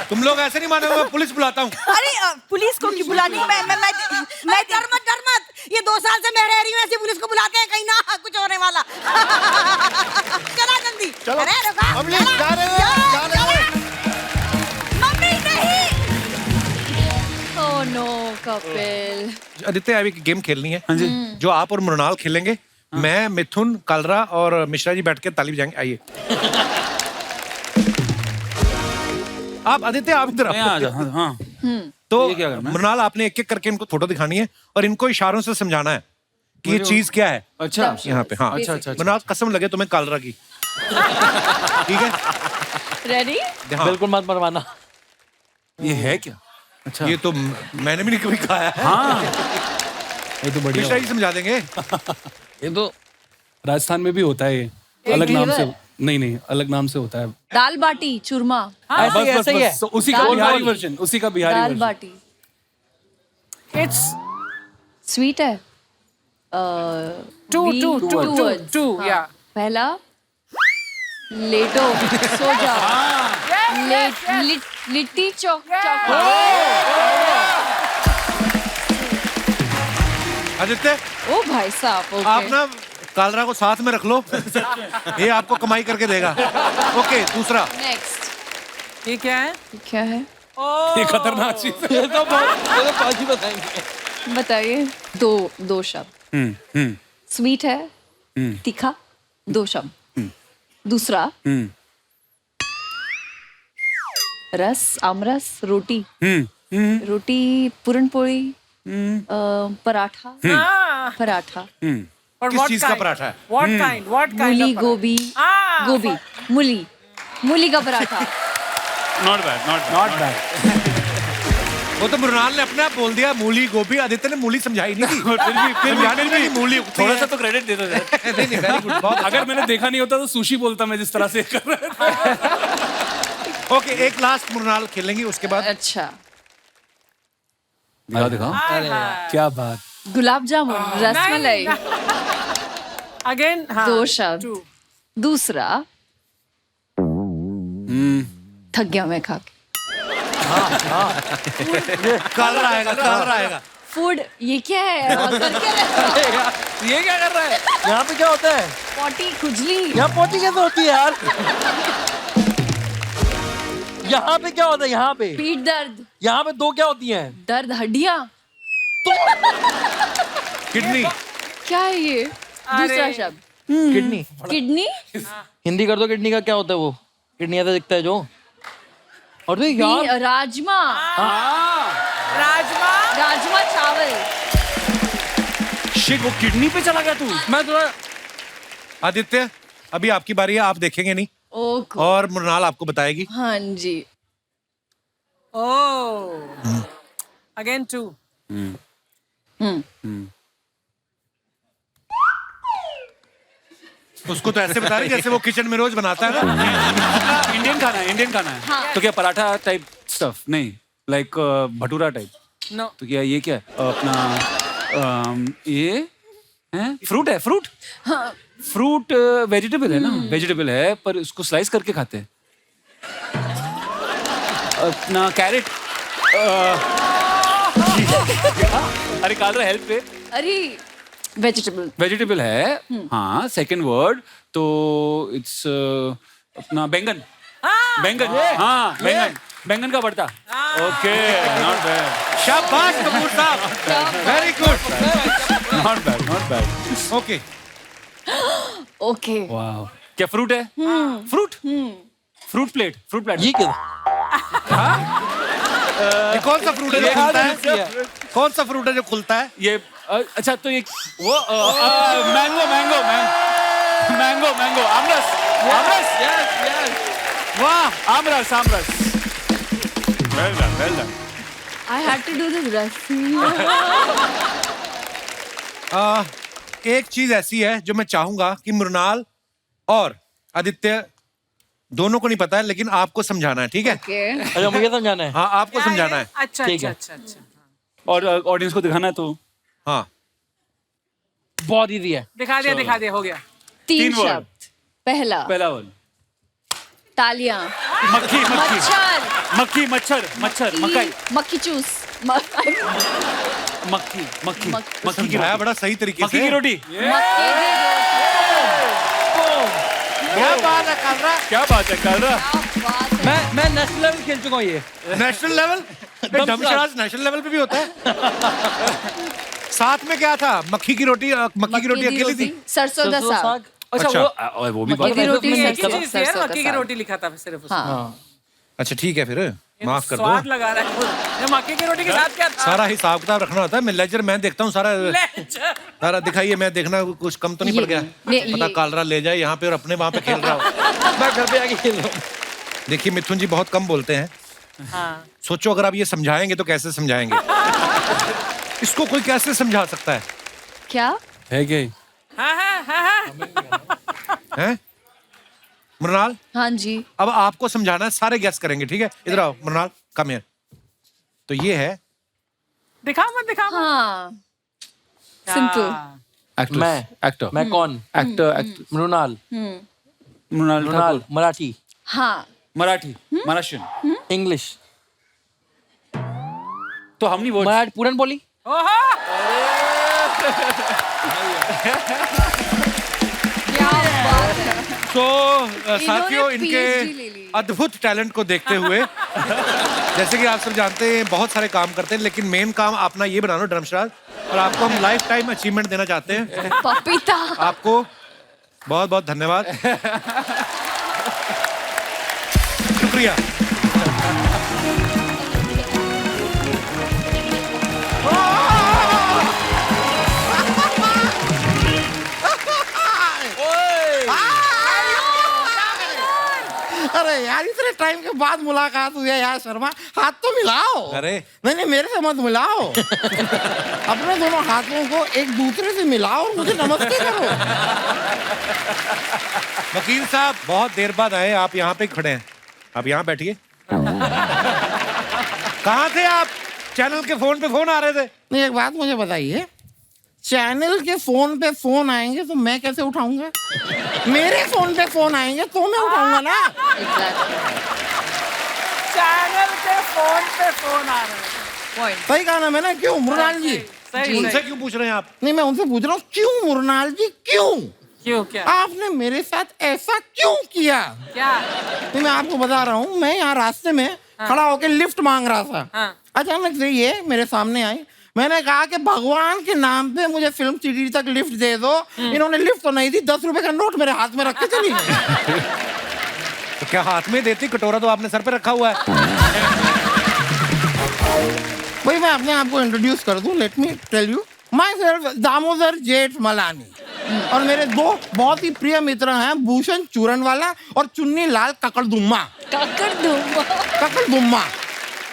तुम लोग ऐसे नहीं मानोगे, मैं पुलिस बुलाता हूँ। अरे पुलिस को क्यों बुलानी? मैं डर मत। ये 2 साल से मैं रह रही हूँ, ऐसी पुलिस को बुलाते हैं कहीं ना कुछ होने वाला। चला जल्दी। चलो। अरे रुका। अबली, जा रहे हैं। मम्मी नहीं। Oh no Kapil. आदित्य, अभी गेम खेलनी है जो आप और मृणाल खेलेंगे। मैं, मिथुन, कलरा और मिश्रा जी बैठ के ताली बजाएंगे। आइए आप। आदित्य आप इधर आओ। हाँ। तो ये क्या करना है? मृणाल, आपने एक एक करके इनको फोटो दिखानी है और इनको इशारों से समझाना है कि ये चीज क्या है। अच्छा यहाँ पे। हाँ अच्छा। मृणाल, कसम लगे तुम्हें कलरा की। ठीक है, रेडी? हाँ। बिल्कुल मत मरवाना। ये है क्या? अच्छा, ये तो मैंने भी नहीं कभी खाया है। हाँ ये तो बढ़िया। मिश्रा जी समझा देंगे। ये तो राजस्थान में भी होता है ये, अलग नाम से। नहीं, अलग नाम से होता है। दाल बाटी चूरमा। ऐसे ही है। तो उसी का दाल बिहारी बाटी। वर्जन, उसी का बिहारी दाल वर्जन। बाटी It's स्वीट है। two words. two. Yeah. पहला लेटो, सो जाओ। लिट्टी चौक। आदित्य, ओ भाई साहब, ओके। आप ना कालरा को साथ में रख लो। ये आपको कमाई करके देगा। ओके, दूसरा। नेक्स्ट ये क्या है? क्या है? ये खतरनाक चीज है। ये तो पाजी बताएंगे। बताइए। दो शब्द। स्वीट है, तीखा, 2 शब्द। दूसरा रस, आमरस, रोटी। रोटी, पूरन पोली, पराठा। पराठा। और किस what चीज का kind? पराठा है? What kind? What kind? मूली, of गोभी। Ah, गोभी, मूली का पराठा। Not bad. वो तो मृणाल ने अपने आप बोल दिया मूली गोभी। आदित्य ने मूली समझाई नहीं थी। फिर समझाने में मूली थोड़ा सा तो क्रेडिट दे दो यार। नहीं, very good, बहुत अच्छा। अगर मैंने देखा नहीं होता तो सुशी बोलता मैं, जिस तरह से कर रहा था। ओके, एक लास्ट मृणाल खेलेंगे, उसके बाद अच्छा, दिखाओ। क्या बात। गुलाब जामुन, रसमलाई। Again. हाँ. 2 शब्द। Two. दूसरा थक गया मैं खा के। कालरा आएगा। फूड, ये क्या है? और करके रखा। ये क्या कर रहा है? यहाँ पे क्या होता है? पोटी, खुजली। यहाँ पोटी कैसे होती है यार? यहाँ पे क्या होता है? यहाँ पे पीठ दर्द। यहाँ पे 2 क्या होती हैं? दर्द, हड्डियाँ। किडनी। क्या है ये दूसरा शब्द? किडनी। किडनी? हिंदी कर दो किडनी का क्या होता है वो? किडनी ऐसा दिखता है जो। और तो यार राजमा। राजमा। राजमा चावल। शिट, वो किडनी पे चला गया तू। मैं थोड़ा आदित्य, अभी आपकी बारी है, आप देखेंगे नहीं ओह और मृणाल आपको बताएगी। हाँ जी। ओह अगेन 2। उसको तो ऐसे बता रही जैसे वो किचन में रोज बनाता है ना। इंडियन खाना है, इंडियन खाना है। तो क्या पराठा टाइप स्टफ? नहीं, लाइक भटूरा टाइप। नो। तो क्या ये क्या है? अपना ये है फ्रूट है, फ्रूट। फ्रूट वेजिटेबल है ना, वेजिटेबल है पर उसको स्लाइस करके खाते हैं। अपना कैरेट। अरे कालरा हेल्प पे। अरे वेजिटेबल। वेजिटेबल है, हाँ। सेकंड वर्ड तो इट्स अपना बैंगन। बैंगन, हाँ बैंगन, बैंगन का भरता। Okay, not bad. शाबाश कपूर साहब, very good. Not bad, not bad. Okay okay. वाह, क्या फ्रूट है? Fruit, fruit plate, fruit plate. ये क्या? ये कौन सा फ्रूट है जो खुलता है? कौन सा फ्रूट है जो खुलता है? ये अच्छा तो ये वो mango, mango, mango, mango, aamras, aamras. वाह, aamras, aamras. Well done, well done. I had to do this रस्सी। एक चीज ऐसी है जो मैं चाहूंगा कि मृणाल और आदित्य दोनों को नहीं पता है, लेकिन आपको समझाना है, ठीक है? Okay. अच्छा मुझे समझाना है। हाँ, आपको समझाना है। अच्छा ठीक अच्छा है। अच्छा अच्छा। और ऑडियंस को दिखाना है तो हाँ, बहुत इजी है। दिखा दिया, हो गया। तीन word. शब्द। पहला पहला वर्ड तालियां। मक्खी, मक्खी, मच्छर। मक्खी, मच्छर, मच्छर, मकई, मक्खी चूस। मक्खी, मक्खी, मक्खी की समझाया रोटी, बड़ा सही तरीके मक्खी से। की रोटी। क्या बात है कालरा? क्या बात है कालरा? मैं नेशनल लेवल खेल चुका हूँ ये। National level? डमशराज नेशनल लेवल पे भी होता है। साथ में क्या था? मक्खी की रोटी, मक्की की रोटी अकेली थी। सरसों का साग। अच्छा वो भी मक्की की रोटी एक ही सरसों चीज है, का मक्की की साग। रोटी लिखा था सिर्फ उसमें। हाँ। अच्छा ठीक है, फिर माफ कर स्वाद दो। लगा रहा है ये मक्की की रोटी के साथ क्या था? सारा हिसाब किताब रखना होता है। मैं लेजर मैं देखता हूँ सारा। लेजर। सारा दिखाइए, मैं देखना कुछ कम तो नहीं पड़ गया। पता कालरा ले जाए यहाँ पे और अपने वहाँ पे खेल रहा हो। मैं घर पे आके खेल रहा हूँ। देखिए मिथुन जी बहुत कम बोलते हैं। हाँ। सोचो अगर आप ये समझाएंगे तो कैसे समझाएंगे? इसको कोई कैसे समझा सकता है? क्या? है क्या? हैं? मृणाल, हाँ जी। अब आपको समझाना है, सारे गेस करेंगे, ठीक है? इधर आओ मृणाल, कम हियर। तो ये है दिखाओ मत। हाँ। सिंपल। एक्टर, मैं एक्टर, मैं कौन? Actor, actor. मृणाल। मृणाल मृणाल ठाकुर। मराठी, हाँ। मराठी, महाराष्ट्रियन। इंग्लिश, तो हम नहीं वो मराठी, पुरन बोली। तो साथियों PhD ले इनके ली। अद्भुत टैलेंट को देखते हुए जैसे कि आप सब जानते हैं बहुत सारे काम करते हैं, लेकिन मेन काम अपना ये बना लो धर्मशराज, और आपको हम लाइफ टाइम अचीवमेंट देना चाहते हैं। पपीता। आपको बहुत बहुत धन्यवाद, शुक्रिया। अरे यार इतने टाइम के बाद मुलाकात हुई है यार शर्मा, हाथ तो मिलाओ। अरे नहीं नहीं, मेरे से मत मिलाओ। अपने दोनों हाथों को एक दूसरे से मिलाओ और मुझे नमस्ते करो। वकील साहब बहुत देर बाद आए, आप यहाँ पे खड़े हैं, आप यहाँ बैठिए। कहाँ थे आप? चैनल के फोन पे फोन आ रहे थे। नहीं, एक बात मुझे बताइए, चैनल के फोन पे फोन आएंगे तो मैं कैसे उठाऊंगा? मेरे फोन पे फोन आएंगे तो मैं उठाऊंगा ना। चैनल के फोन पे फोन आ रहे हैं। सही कहा ना मैंने? क्यों मृणाल जी? उनसे क्यों पूछ रहे हैं आप? नहीं, मैं उनसे पूछ रहा हूँ क्यों मृणाल जी, क्यों? क्यों क्या? आपने मेरे साथ ऐसा क्यों किया? क्या? नहीं, मैं आपको बता रहा हूँ, मैं यहाँ रास्ते में खड़ा होकर लिफ्ट मांग रहा था। अचानक से ये मेरे सामने आई, मैंने कहा कि भगवान के नाम पे मुझे फिल्म सिटी तक लिफ्ट दे दो। इन्होंने लिफ्ट तो नहीं दी, 10 रुपए का नोट मेरे हाथ में रख के चली गई। तो क्या हाथ में देती? कटोरा तो आपने सर पे रखा हुआ है। भाई मैं अपने आप को इंट्रोड्यूस कर दूं, let me tell you myself Damodar Jethmalani, और मेरे दो बहुत ही प्रिय मित्र हैं, भूषण चूरनवाला और चुन्नी लाल ककड़दुम्मा। ककड़दुम्मा।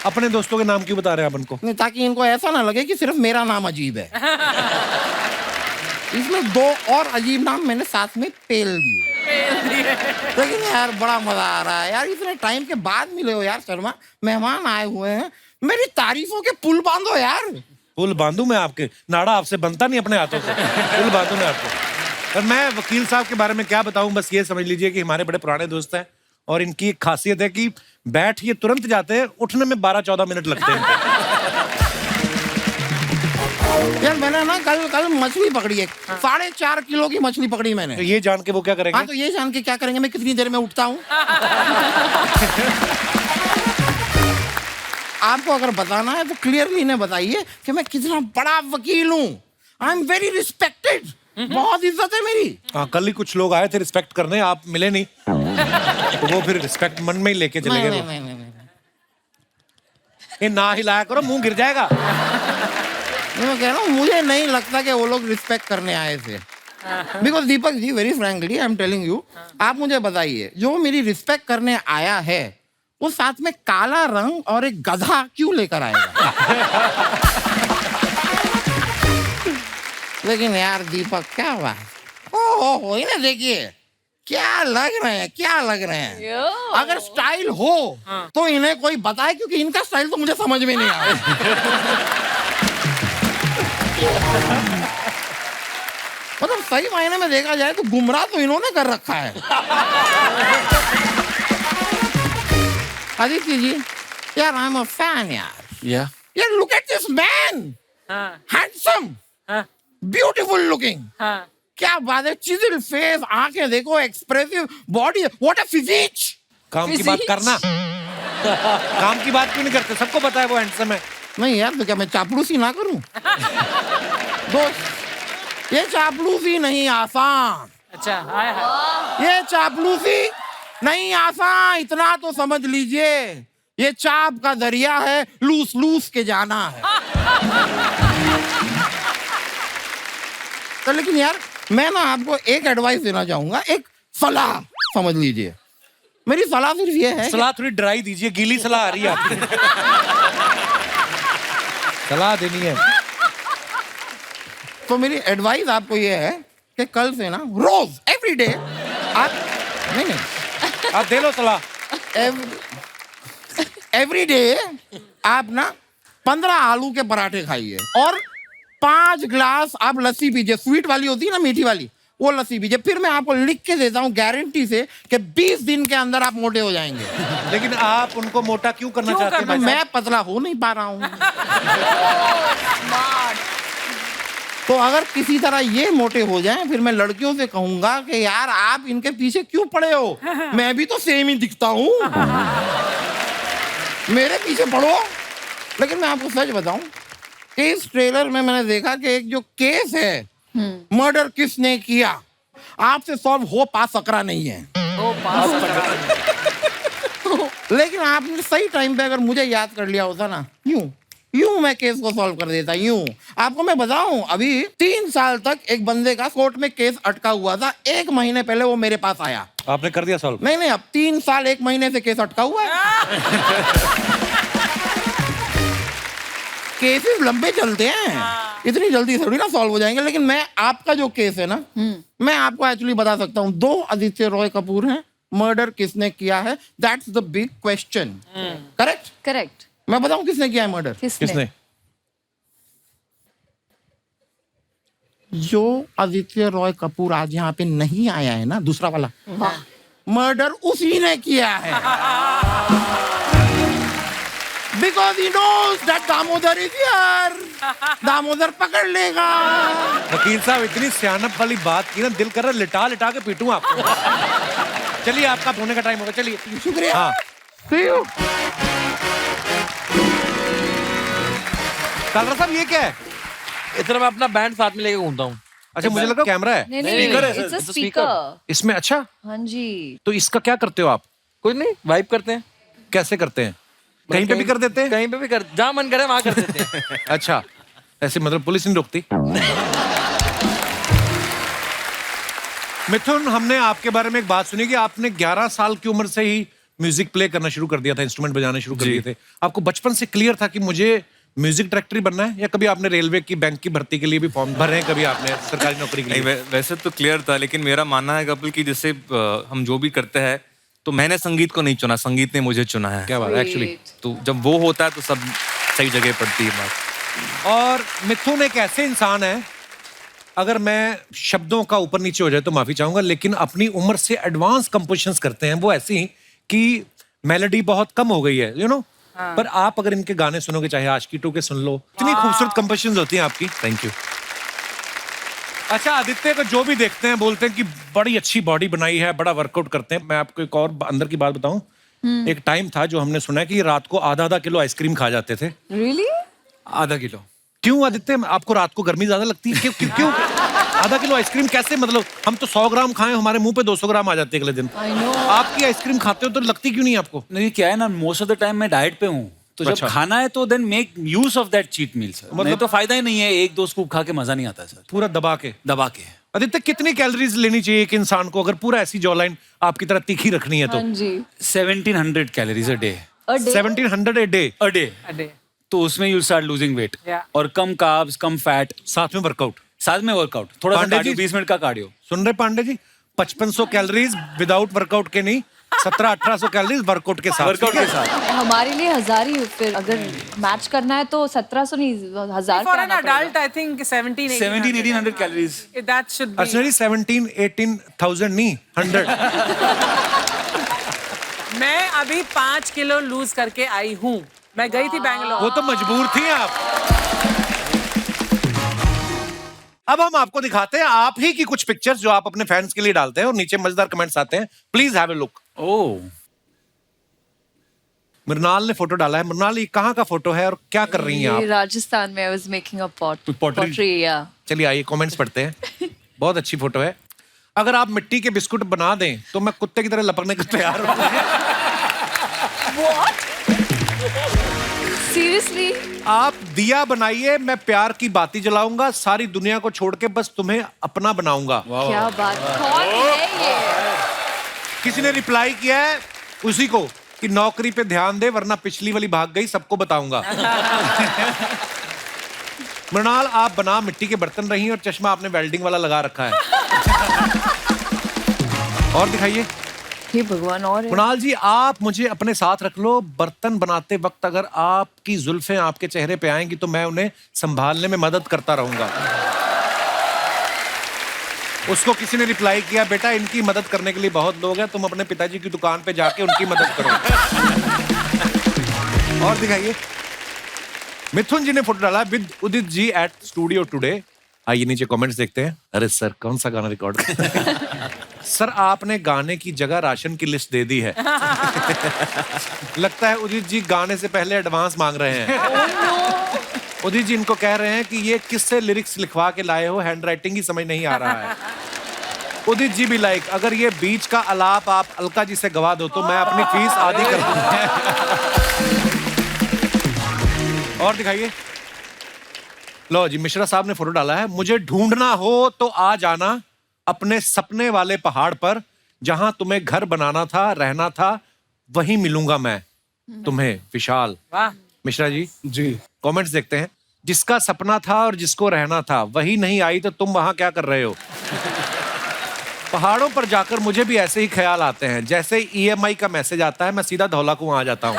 अपने दोस्तों के नाम क्यों बता रहे हैं आप उनको? नहीं, ताकि इनको ऐसा ना लगे कि सिर्फ मेरा नाम अजीब है। इसमें 2 और अजीब नाम मैंने साथ में पेल दिए। लेकिन यार बड़ा मजा आ रहा है यार, इतने टाइम के बाद मिले हो यार शर्मा, मेहमान आए हुए हैं, मेरी तारीफों के पुल बांधो यार। पुल बांधू मैं आपके? नाड़ा आपसे बनता नहीं अपने हाथों से, पुल बांधू मैं आपको। और मैं वकील साहब के बारे में क्या बताऊं, बस ये समझ लीजिए कि हमारे बड़े पुराने दोस्त हैं और इनकी एक खासियत है कि बैठ ये तुरंत जाते हैं, उठने में 12-14 मिनट लगते हैं। यार मैंने ना कल मछली पकड़ी है, 4.5 किलो की मछली पकड़ी मैंने। तो ये जान के वो क्या करेंगे? हाँ, तो ये जान के क्या करेंगे मैं कितनी देर में उठता हूँ। आपको अगर बताना है तो क्लियरली इन्हें बताइए कि मैं कितना बड़ा वकील हूँ। आई एम वेरी रिस्पेक्टेड, बहुत इज्जत है मेरी। हाँ, कल ही कुछ लोग आए थे रिस्पेक्ट करने, आप मिले नहीं, तो वो फिर रिस्पेक्ट मन में ही लेके चले गए। नहीं। ये ना हिलाया करो, मुंह गिर जाएगा। मैं कह रहा हूँ मुझे नहीं लगता कि वो लोग रिस्पेक्ट करने आए थे। Because Deepak ji, very frankly I am telling you, आप मुझे बताइए जो मेरी रिस्पेक्ट करने आया है वो साथ में काला रंग और एक गधा क्यों लेकर आएगा? लेकिन यार दीपक क्या बात, ओहो इन्हें देखिए क्या लग रहे हैं। अगर स्टाइल हो तो इन्हें कोई बताए, क्योंकि इनका स्टाइल तो मुझे समझ में नहीं आया। मतलब सही मायने में देखा जाए तो गुमराह तो इन्होंने कर रखा है। आदित्य जी, यार आई एम अ फैन यार। यार look at this man, handsome, beautiful looking. क्या बात है, चिजिल फेस, आंखें देखो, expressive body, what a physique. काम की बात करना। काम की बात क्यों नहीं करते? सबको पता है वो हैंडसम है। नहीं यार, तो क्या मैं चापलूसी ना करूं? दोस्त, ये चापलूसी नहीं आसान। अच्छा, हाय। ये चापलूसी नहीं आसान, इतना तो समझ लीजिए। ये चाप का दरिया है, लूस के जाना है। तो लेकिन यार मैं ना आपको एक एडवाइस देना चाहूंगा, एक सलाह समझ लीजिए। मेरी सलाह सिर्फ ये है, सलाह थोड़ी ड्राई दीजिए, गीली सलाह आ रही है आपकी। सलाह देनी है तो मेरी एडवाइस आपको ये है कि कल से ना रोज एवरी डे आप नहीं आप दे लो सलाह। एवरी डे आप ना 15 आलू के पराठे खाइए और 5 ग्लास आप लस्सी पीजिए। स्वीट वाली होती है ना, मीठी वाली, वो लस्सी पीजिए। फिर मैं आपको लिख के देता हूँ गारंटी से कि 20 दिन के अंदर आप मोटे हो जाएंगे। लेकिन आप उनको मोटा क्यों करना चाहते हैं? मैं पतला हो नहीं पा रहा हूँ। तो अगर किसी तरह ये मोटे हो जाएं, फिर मैं लड़कियों से कहूंगा कि यार आप इनके पीछे क्यों पड़े हो, मैं भी तो सेम ही दिखता हूँ, मेरे पीछे पड़ो। लेकिन मैं आपको सच बताऊं कि इस ट्रेलर में मैंने देखा कि एक जो केस है, मर्डर किसने किया, आपसे सॉल्व हो पा सकरा नहीं है। लेकिन आपने सही टाइम पे अगर मुझे याद कर लिया होता ना, यूं मैं केस को सॉल्व कर देता। यूं आपको मैं बताऊं, अभी 3 साल तक एक बंदे का कोर्ट में केस अटका हुआ था। 1 महीने पहले वो मेरे पास आया। आपने कर दिया सॉल्व? नहीं, अब 3 साल 1 महीने से केस अटका हुआ है। केसेस लंबे चलते हैं, इतनी जल्दी थोड़ी ना सॉल्व हो जाएंगे। लेकिन मैं आपका जो केस है ना, मैं आपको एक्चुअली बता सकता हूँ। 2 आदित्य रॉय कपूर हैं, मर्डर किसने किया है, that's the big question. Correct. मैं बताऊं किसने किया है मर्डर? किसने? जो आदित्य रॉय कपूर आज यहाँ पे नहीं आया है ना, दूसरा वाला, मर्डर उसी ने किया है। Because he knows that Damodar is here. Damodar पकड़ लेगा। वकील साहब इतनी सियानत वाली बात की ना, दिल कर रहा लिटा लिटा के पीटूं आपको। चलिए आपका होने का टाइम होगा, चलिए। शुक्रिया। हाँ। See you. कालरा साहब ये क्या है? इतना मैं अपना बैंड साथ में लेके घूमता हूँ। अच्छा मुझे लगा कैमरा है नहीं नहीं, it's a speaker. इसमें। अच्छा हाँ जी. तो इसका क्या करते हो आप? कुछ नहीं, वाइब करते हैं। कैसे करते हैं? कहीं पे भी कर देते हैं? कहीं पे भी कर, जहाँ मन करे वहाँ कर देते हैं। अच्छा, ऐसे मतलब पुलिस नहीं रोकती? मिथुन, हमने आपके बारे में एक बात सुनी कि आपने 11 साल की उम्र से ही म्यूजिक प्ले करना शुरू कर दिया था, इंस्ट्रूमेंट बजाने शुरू कर दिए थे। आपको बचपन से क्लियर था कि मुझे म्यूजिक डायरेक्टर ही बनना है, या कभी आपने रेलवे की बैंक की भर्ती के लिए भी फॉर्म भरे हैं, कभी आपने सरकारी नौकरी के लिए? नहीं, वैसे तो क्लियर था, लेकिन मेरा मानना है कपिल कि जैसे हम जो भी करते हैं तो मैंने संगीत को नहीं चुना, संगीत ने मुझे चुना है। क्या बात है, एक्चुअली तो जब वो होता है तो सब सही जगह पड़ती है बात। और मिथुन एक ऐसे इंसान है, अगर मैं शब्दों का ऊपर नीचे हो जाए तो माफी चाहूंगा, लेकिन अपनी उम्र से एडवांस कंपोजिशंस करते हैं वो ऐसी कि मेलोडी बहुत कम हो गई है, यू नो। पर आप अगर इनके गाने सुनोगे, चाहे आशिकी 2 के सुन लो, इतनी खूबसूरत कंपोजिशंस होती हैं आपकी। Thank you. अच्छा, आदित्य को जो भी देखते हैं बोलते हैं कि बड़ी अच्छी बॉडी बनाई है, बड़ा वर्कआउट करते हैं। मैं आपको एक और अंदर की बात बताऊं, एक टाइम था जो हमने सुना है कि रात को आधा किलो आइसक्रीम खा जाते थे। Really? आधा किलो। क्यों आदित्य, आपको रात को गर्मी ज्यादा लगती है? क्यों आधा किलो आइसक्रीम कैसे? मतलब हम तो 100 ग्राम खाएं, हमारे मुंह पे 200 ग्राम आ जाते हैं अगले दिन। I know. आपकी आइसक्रीम खाते हो तो लगती क्यों नहीं आपको? नहीं, क्या है ना, मोस्ट ऑफ द टाइम मैं डाइट पे हूँ, तो जब अच्छा। खाना है तो then make use of that cheat meal sir. मतलब तो फायदा ही नहीं है, 1-2 स्कूप खा के मजा नहीं आता सर। पूरा दबा के। दबा के कितनी कैलोरीज लेनी चाहिए एक इंसान को अगर पूरा ऐसी जॉलाइन आपकी तरह तीखी रखनी है तो? हाँ जी. 1700 calories a day. A day? 1700 a day? A day. तो उसमें यू स्टार्ट लूजिंग वेट। और कम कार्ब्स, कम फैट, साथ में वर्कआउट। थोड़ा सा पांडे कार्डियो, जी? 20 मिनट का कार्डियो। सुन रहे Pandey ji? 5500 calories without workout के नहीं, 1700-1800 कैलोरीज वर्कआउट के साथ। वर्कआउट के साथ। हमारे लिए 1000 ही, फिर अगर मैच करना है तो 1700 नहीं 1000 For पे an आना पड़ेगा. adult, I think 1700-1800 calories. That should be. अर्चना जी 17,000-18,000 नहीं, 100। मैं अभी 5 किलो लूज करके आई हूँ। मैं गई थी बैंगलोर। वो तो मजबूर थी आप। अब हम आपको दिखाते हैं आप ही की कुछ पिक्चर्स जो आप अपने फैंस के लिए डालते हैं और नीचे मजेदार कमेंट्स आते हैं। Please have a look. Oh, Mrunal ने फोटो डाला है। मृणाल, ये कहाँ का फोटो है और क्या कर रही हैं ये आप? राजस्थान में I was making a pottery, yeah. चलिए आइए कमेंट्स पढ़ते हैं। बहुत अच्छी फोटो है। अगर आप मिट्टी के बिस्कुट बना दें तो मैं कुत्ते की तरह लपकने को तैयार हूँ। Seriously? आप दिया बनाइए, मैं प्यार की बाती जलाऊंगा, सारी दुनिया को छोड़ के बस तुम्हें अपना बनाऊंगा। क्या बात, कौन है ये? किसी ने रिप्लाई किया है उसी को कि नौकरी पे ध्यान दे वरना पिछली वाली भाग गई, सबको बताऊंगा। मृणाल, आप बना मिट्टी के बर्तन रही और चश्मा आपने वेल्डिंग वाला लगा रखा है। और दिखाइए। हे भगवान, और है? मृणाल जी, आप मुझे अपने साथ रख लो। बर्तन बनाते वक्त अगर आपकी जुल्फें आपके चेहरे पे आएंगी तो मैं उन्हें संभालने में मदद करता रहूंगा। उसको किसी ने रिप्लाई किया, बेटा इनकी मदद करने के लिए बहुत लोग हैं, तुम अपने पिताजी की दुकान पे जाके उनकी मदद करो। और दिखाइए। मिथुन जी ने फोटो डाला with Udit ji at studio today. आइए नीचे कमेंट्स देखते हैं। अरे सर, कौन सा गाना रिकॉर्ड सर, आपने गाने की जगह राशन की लिस्ट दे दी है। लगता है उदित जी गाने से पहले एडवांस मांग रहे हैं। उदित जी इनको कह रहे हैं कि ये किससे लिरिक्स लिखवा के लाए हो, हैंडराइटिंग ही समझ नहीं आ रहा है। उदित जी भी लाइक, अगर ये बीच का अलाप आप अलका जी से गवा दो तो मैं अपनी फीस आधी कर दूंगा। और दिखाइए। लो जी, मिश्रा साहब ने फोटो डाला है। मुझे ढूंढना हो तो आ जाना अपने सपने वाले पहाड़ पर, जहां तुम्हें घर बनाना था, रहना था, वहीं मिलूंगा मैं तुम्हें। विशाल। वाह। मिश्रा जी जी, कमेंट्स देखते हैं। जिसका सपना था और जिसको रहना था वही नहीं आई तो तुम वहां क्या कर रहे हो? पहाड़ों पर जाकर मुझे भी ऐसे ही ख्याल आते हैं, जैसे EMI का मैसेज आता है मैं सीधा धौला कुआं आ जाता हूं।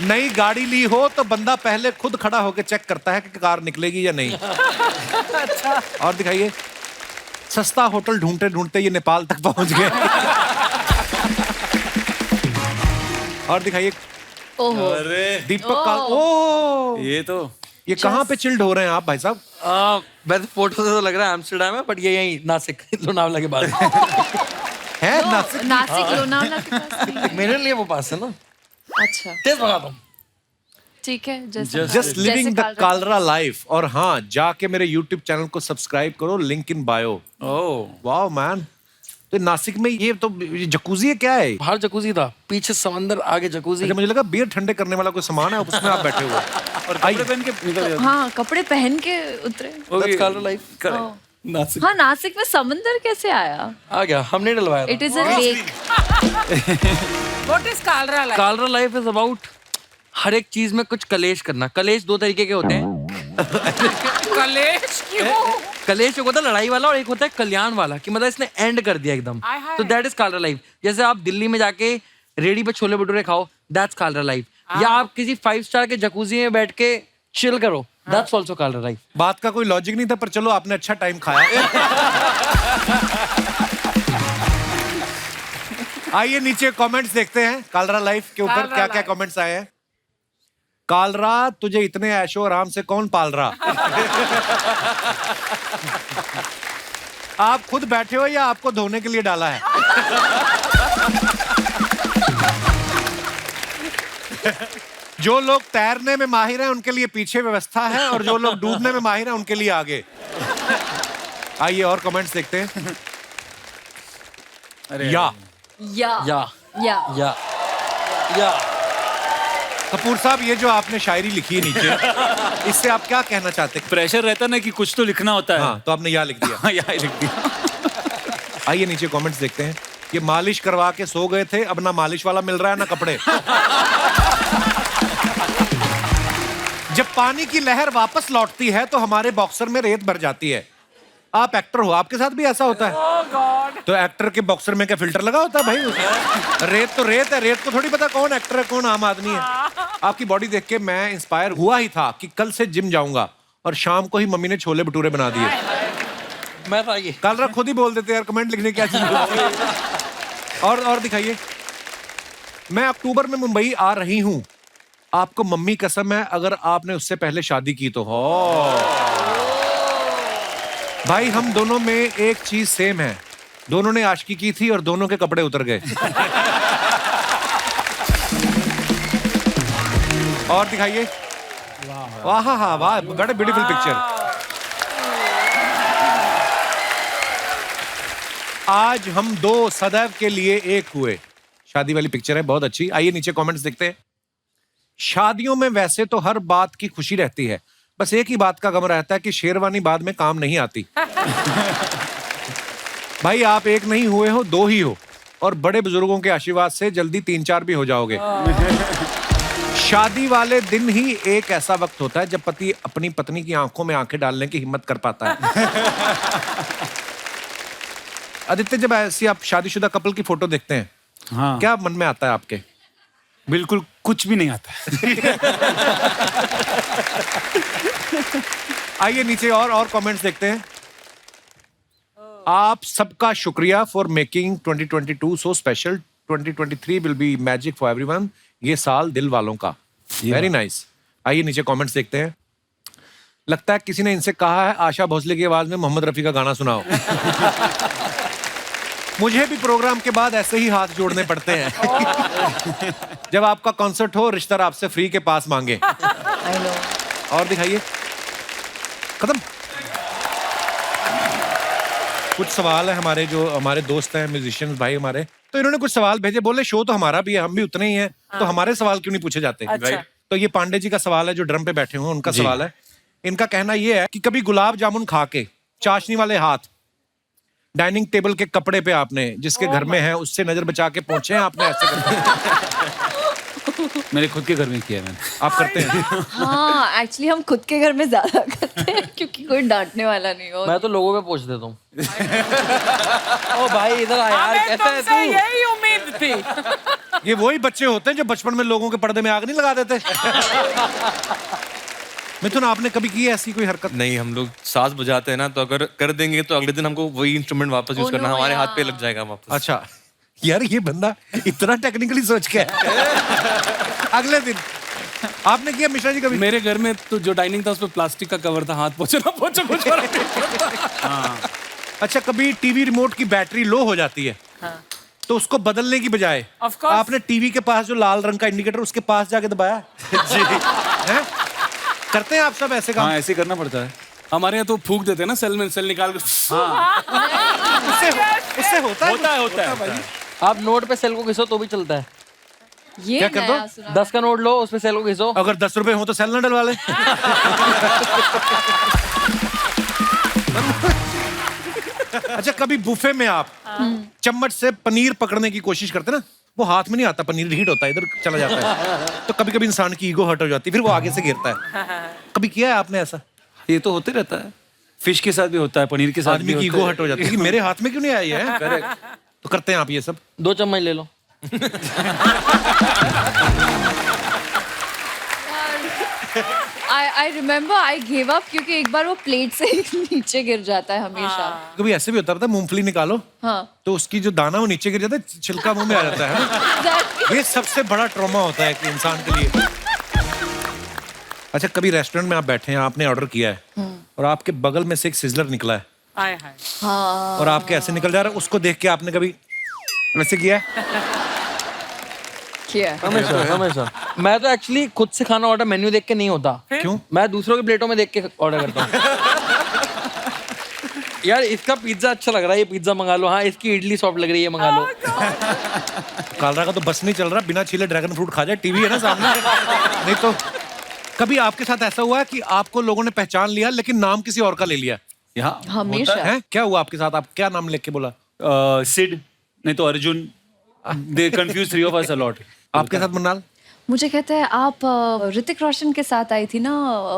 नई गाड़ी ली हो तो बंदा पहले खुद खड़ा होकर चेक करता है कि कार निकलेगी या नहीं। और दिखाइए। सस्ता होटल ढूंढते ढूंढते ये नेपाल तक पहुंच गए। और दिखाइए। ओहो, दीपक का। ओ, ये कहाँ पे चिल्ड हो रहे हैं आप भाई साहब? वैसे फोटो से तो लग रहा है एम्स्टर्डम है, बट ये यहीं नासिक लोनावला के बाद है। नासिक लोनावला के पास नहीं है। मेरे लिए वो पास है ना। अच्छा, तेज भगाता हूँ। ठीक है, जैसे just living the Kalra. Kalra life. और हाँ, जाके मेरे YouTube चैनल को सब्सक्राइब करो, link in bio. Oh wow man. तो नासिक में ये तो जकूजी है, क्या है? बाहर जकूजी था, पीछे समंदर, आगे जकूजी। अच्छा, मुझे लगा बियर ठंडे करने वाला कोई सामान है, उसमें आप बैठे हुए हैं। और कपड़े पहन के निकल जाते हाँ, कपड़े पहन के उतरे। That's Color Life। नासिक हाँ, नासिक में समंदर कैसे आया? आ गया, हमने डलवाया था। It is a lake. What is Kalra life? Kalra life is about her एक चीज में कुछ कलेश करना। कलेश दो तरीके के होते हैं। कलेश क्यों? कलेश एक होता है लड़ाई वाला और एक होता है कल्याण वाला, कि मतलब इसने एंड कर दिया एकदम। आय हाय। तो दैट इज कालरा लाइफ। जैसे आप दिल्ली में जाके रेडी पे छोले भटूरे खाओ, दैट्स कालरा लाइफ। या आप किसी 5 स्टार के जकूजी में बैठ के चिल करो, दैट्स आल्सो कालरा लाइफ। बात का कोई लॉजिक नहीं था, पर चलो आपने अच्छा टाइम खाया। आइए नीचे कमेंट्स देखते हैं कालरा लाइफ के ऊपर कालरा क्या क्या लाइफ। कमेंट्स आए हैं। कालरा, तुझे इतने ऐशो आराम से कौन पाल रहा? आप खुद बैठे हो या आपको धोने के लिए डाला है? जो लोग तैरने में माहिर हैं उनके लिए पीछे व्यवस्था है, और जो लोग डूबने में माहिर हैं उनके लिए आगे। आइए और कमेंट्स देखते हैं। या कपूर साहब, ये जो आपने शायरी लिखी है नीचे, इससे आप क्या कहना चाहते हैं? प्रेशर रहता ना कि कुछ तो लिखना होता है। हाँ, तो आपने या लिख दिया। हाँ, यहाँ लिख दिया। आइए नीचे कमेंट्स देखते हैं। ये मालिश करवा के सो गए थे, अब ना मालिश वाला मिल रहा है ना कपड़े। जब पानी की लहर वापस लौटती है तो हमारे बॉक्सर में रेत भर जाती है। आप एक्टर हो, आपके साथ भी ऐसा होता है? तो एक्टर के बॉक्सर में क्या फिल्टर लगा होता है भाई? रेत तो रेत है, रेत को थोड़ी पता कौन एक्टर है कौन आम आदमी है। आपकी बॉडी देख के मैं इंस्पायर हुआ ही था कि कल से जिम जाऊंगा, और शाम को ही मम्मी ने छोले भटूरे बना दिए। मैं था ये। कालरा खुद ही बोल देते यार, कमेंट लिखने क्या चीज। और दिखाइए। मैं अक्टूबर में मुंबई आ रही हूँ, आपको मम्मी कसम है अगर आपने उससे पहले शादी की तो। हो भाई, हम दोनों में एक चीज सेम है, दोनों ने आशिकी की थी और दोनों के कपड़े उतर गए। और दिखाइए। वाह वाह वाह, बड़ा ब्यूटीफुल पिक्चर। आज हम दो सदैव के लिए एक हुए, शादी वाली पिक्चर है, बहुत अच्छी। आइए नीचे कमेंट्स देखते हैं। शादियों में वैसे तो हर बात की खुशी रहती है, बस एक ही बात का गम रहता है कि शेरवानी बाद में काम नहीं आती। भाई, आप एक नहीं हुए हो, दो ही हो, और बड़े बुजुर्गों के आशीर्वाद से जल्दी 3-4 भी हो जाओगे। शादी वाले दिन ही एक ऐसा वक्त होता है जब पति अपनी पत्नी की आंखों में आंखें डालने की हिम्मत कर पाता है। आदित्य, जब ऐसी आप शादीशुदा कपल की फोटो देखते हैं, हाँ, क्या मन में आता है आपके? बिल्कुल कुछ भी नहीं आता। आइए नीचे और कमेंट्स देखते हैं। आप सबका शुक्रिया for making 2022 so special. 2023 will be magic for everyone. ये साल दिल वालों का। Very nice. आइए नीचे कमेंट्स देखते हैं। लगता है किसी ने इनसे कहा है आशा भोसले की आवाज में मोहम्मद रफी का गाना सुनाओ। मुझे भी प्रोग्राम के बाद ऐसे ही हाथ जोड़ने पड़ते हैं। जब आपका कॉन्सर्ट हो, रिश्तेदार आपसे फ्री के पास मांगे। और दिखाइए। खत्म। कुछ सवाल है हमारे, जो हमारे दोस्त हैं म्यूजिशियंस भाई हमारे, तो इन्होंने कुछ सवाल भेजे। बोले शो तो हमारा भी है, हम भी उतने ही हैं, तो हमारे सवाल क्यों नहीं पूछे जाते? अच्छा। तो ये पांडे जी का सवाल है जो ड्रम पे बैठे हुए हैं, उनका सवाल है। इनका कहना ये है कि कभी गुलाब जामुन खा के चाशनी वाले हाथ डाइनिंग टेबल के कपड़े पे आपने जिसके घर में है उससे नजर बचा के पहुंचे हैं आपने ऐसे करके? मेरे खुद के घर में किया है मैंने। आप करते हैं? हाँ, एक्चुअली हम खुद के घर में ज्यादा करते हैं क्योंकि कोई डांटने वाला नहीं हो। मैं तो लोगों पे पूछ देता हूँ। ओ भाई इधर आ यार, हमें कैसा है तुमसे तू? यही उम्मीद थी। ये वही बच्चे होते हैं जो बचपन में लोगों के पर्दे में आग नहीं लगा देते। मिथुन, आपने कभी की है ऐसी कोई हरकत? नहीं, हम लोग साज बजाते हैं ना, तो अगर कर देंगे तो अगले दिन हमको वही इंस्ट्रूमेंट वापस यूज करना, हमारे हाथ पे लग जाएगा वापस। अच्छा यार, ये बंदा इतना टेक्निकली सोच के अगले दिन आपने किया मिश्रा जी कभी? मेरे घर में तो जो डाइनिंग था उस पर प्लास्टिक का कवर था, हाथ पोछो ना पोछो कुछ फर्क नहीं पड़ता। अच्छा, कभी टीवी रिमोट की बैटरी लो हो जाती है, तो उसको बदलने की बजाय Of course. आपने टीवी के पास जो लाल रंग का इंडिकेटर उसके पास जाके दबाया जी हैं? करते हैं आप सब ऐसे काम? हाँ ऐसे करना पड़ता है। हमारे यहाँ तो फूक देते हैं ना सेल में, सेल निकाल कर। उससे होता है? होता है। आप नोट पे सेल को घिसो तो भी चलता है। ये क्या कर दो? नया सुना। 10 का नोट लो, उस पे सेल को घिसो। अगर 10 रुपए हो तो सेल ना डलवा ले। अच्छा, कभी बुफे में आप चम्मच से पनीर पकड़ने की कोशिश करते ना, वो हाथ में नहीं आता, पनीर हीट होता है, इधर चला जाता है, तो कभी कभी इंसान की ईगो हर्ट हो जाती है, फिर वो आगे से गिरता है। कभी किया है आपने ऐसा? ये तो होते रहता है, फिश के साथ भी होता है, पनीर के साथ आदमी की ईगो हर्ट हो जाती है कि मेरे हाथ में क्यों नहीं आई है। तो करते हैं आप ये सब? 2 चम्मच ले लो। I remember I gave up क्योंकि एक बार वो प्लेट से नीचे गिर जाता है हमेशा। कभी ऐसे भी होता है, मूंगफली निकालो हाँ। तो उसकी जो दाना वो नीचे गिर जाता है, छिलका मुंह में आ जाता है ना? ये सबसे बड़ा ट्रॉमा होता है कि इंसान के लिए। अच्छा, कभी रेस्टोरेंट में आप बैठे हैं, आपने ऑर्डर किया है और आपके बगल में से एक सिजलर निकला है हाय हाय। हाँ। और आपके ऐसे निकल जा रहा है, उसको देख के आपने कभी ऐसे किया है? किया। हमेशा मैं तो एक्चुअली खुद से खाना ऑर्डर मेन्यू देख के नहीं होता। क्यों? मैं दूसरों की प्लेटों में देख के ऑर्डर करता हूँ। यार इसका पिज्जा अच्छा लग रहा है, ये पिज्जा मंगा लो। हाँ इसकी इडली सॉफ्ट लग रही है, मंगा लो। कालरा का तो बस नहीं चल रहा, बिना छीले ड्रैगन फ्रूट खा जाए, टीवी है ना सामने। नहीं तो कभी आपके साथ ऐसा हुआ है कि आपको लोगों ने पहचान लिया लेकिन नाम किसी और का ले लिया? यहाँ हमेशा। है? क्या हुआ आपके साथ? आप क्या नाम लेके बोला? सिड नहीं तो अर्जुन, दे confuse 3 of us a lot। आपके साथ मुन्नाल? मुझे कहते हैं आप ऋतिक रोशन के साथ आई थी ना,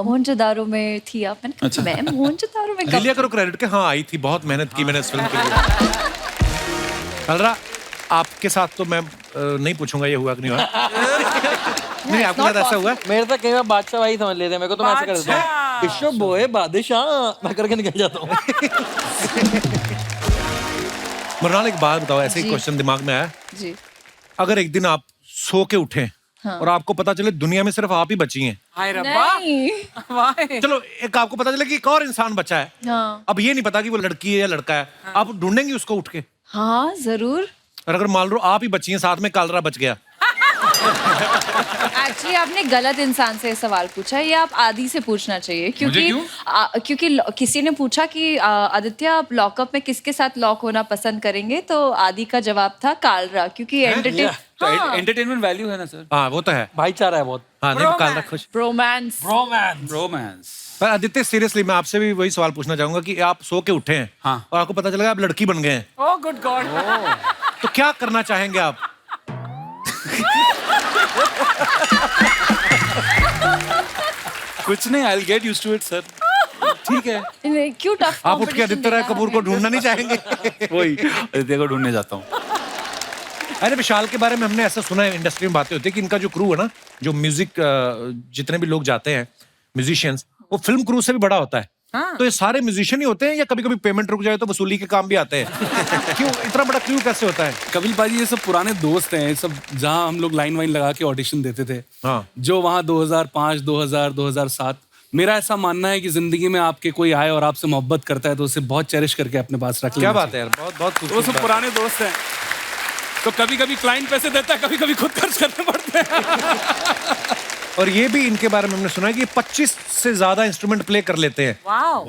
मोहनजोदारो में थी आप। मैंने कहा, मैं मोहनजोदारो में ले कब? लिया करो क्रेडिट के। हाँ आई थी, बहुत मेहनत की मैंने इस फिल्म के लिए। कालरा, आपके साथ तो मैं नहीं पूछूंगा ये हुआ कि नहीं हुआ। नहीं, आपके साथ ऐसा हुआ है? मेरे तो कई बार बादशाह भाई समझ लेते हैं मेरे को, तो मैं ऐसे कर देता हूँ, विश्व बोए बादशाह, मैं करके निकल जाता हूँ। मुन्नाल, एक बात बताओ, ऐसे ही जी। क्वेश्चन दिमाग में आया। जी। अगर एक दिन आप सो के उठे और आपको पता चले दुनिया में सिर्फ आप ही बची हैं, हाय रब्बा। नहीं। वाह। चलो एक आपको पता चले कि एक और इंसान बचा है, हाँ। अब ये नहीं पता कि वो लड़की है या लड़का है, आप ढूंढेंगे उसको उठ के? हाँ जरूर। और अगर मान लो आप ही बची हैं, साथ में कालरा बच गया? एक्चुअली आपने गलत इंसान से सवाल पूछा है, ये आप आदि से पूछना चाहिए, क्योंकि किसी ने पूछा कि आदित्य आप लॉकअप में किसके साथ लॉक होना पसंद करेंगे, तो आदि का जवाब था कालरा, क्योंकि एंटरटेनमेंट वैल्यू है ना सर। हाँ वो तो है, भाईचारा है बहुत। हाँ नहीं कालरा खुश। रोमांस। रोमांस। पर आदित्य सीरियसली मैं आपसे भी वही सवाल पूछना चाहूंगा कि आप सो के उठे हैं हाँ। और आपको पता चला आप लड़की बन गए हैं, ओह गुड गॉड। तो क्या करना चाहेंगे आप? कुछ नहीं, I will get used to it sir. ठीक है, क्यों टफ? आप उठ के आदित्य राय कपूर को ढूंढना नहीं चाहेंगे? वही आदित्य को ढूंढने जाता हूँ। अरे विशाल के बारे में हमने ऐसा सुना है, इंडस्ट्री में बातें होती है कि इनका जो क्रू है ना, जो म्यूजिक जितने भी लोग जाते हैं म्यूजिशियंस, वो फिल्म क्रू से भी बड़ा होता है। तो ये सारे म्यूजिशियन ही होते हैं या कभी कभी पेमेंट रुक जाए तो वसूली के काम भी आते हैं? क्यों इतना बड़ा क्रू कैसे होता है? कपिल पाजी ये सब पुराने दोस्त हैं, ये सब जहाँ हम लोग लाइन वाइन लगा के ऑडिशन देते थे, हाँ। जो वहाँ 2005, 2000, 2007। मेरा ऐसा मानना है कि जिंदगी में आपके कोई आए और आपसे मोहब्बत करता है तो उसे बहुत चेरिश करके अपने पास रख लेना क्या बात है यार, बहुत बहुत चाहिए। वो खूबसूरत सब बात। पुराने दोस्त हैं, तो कभी कभी क्लाइंट पैसे देता है, कभी कभी खुद खर्च करने पड़ते हैं। और ये भी इनके बारे में हमने सुना है कि 25 से ज्यादा इंस्ट्रूमेंट प्ले कर लेते हैं। वाओ।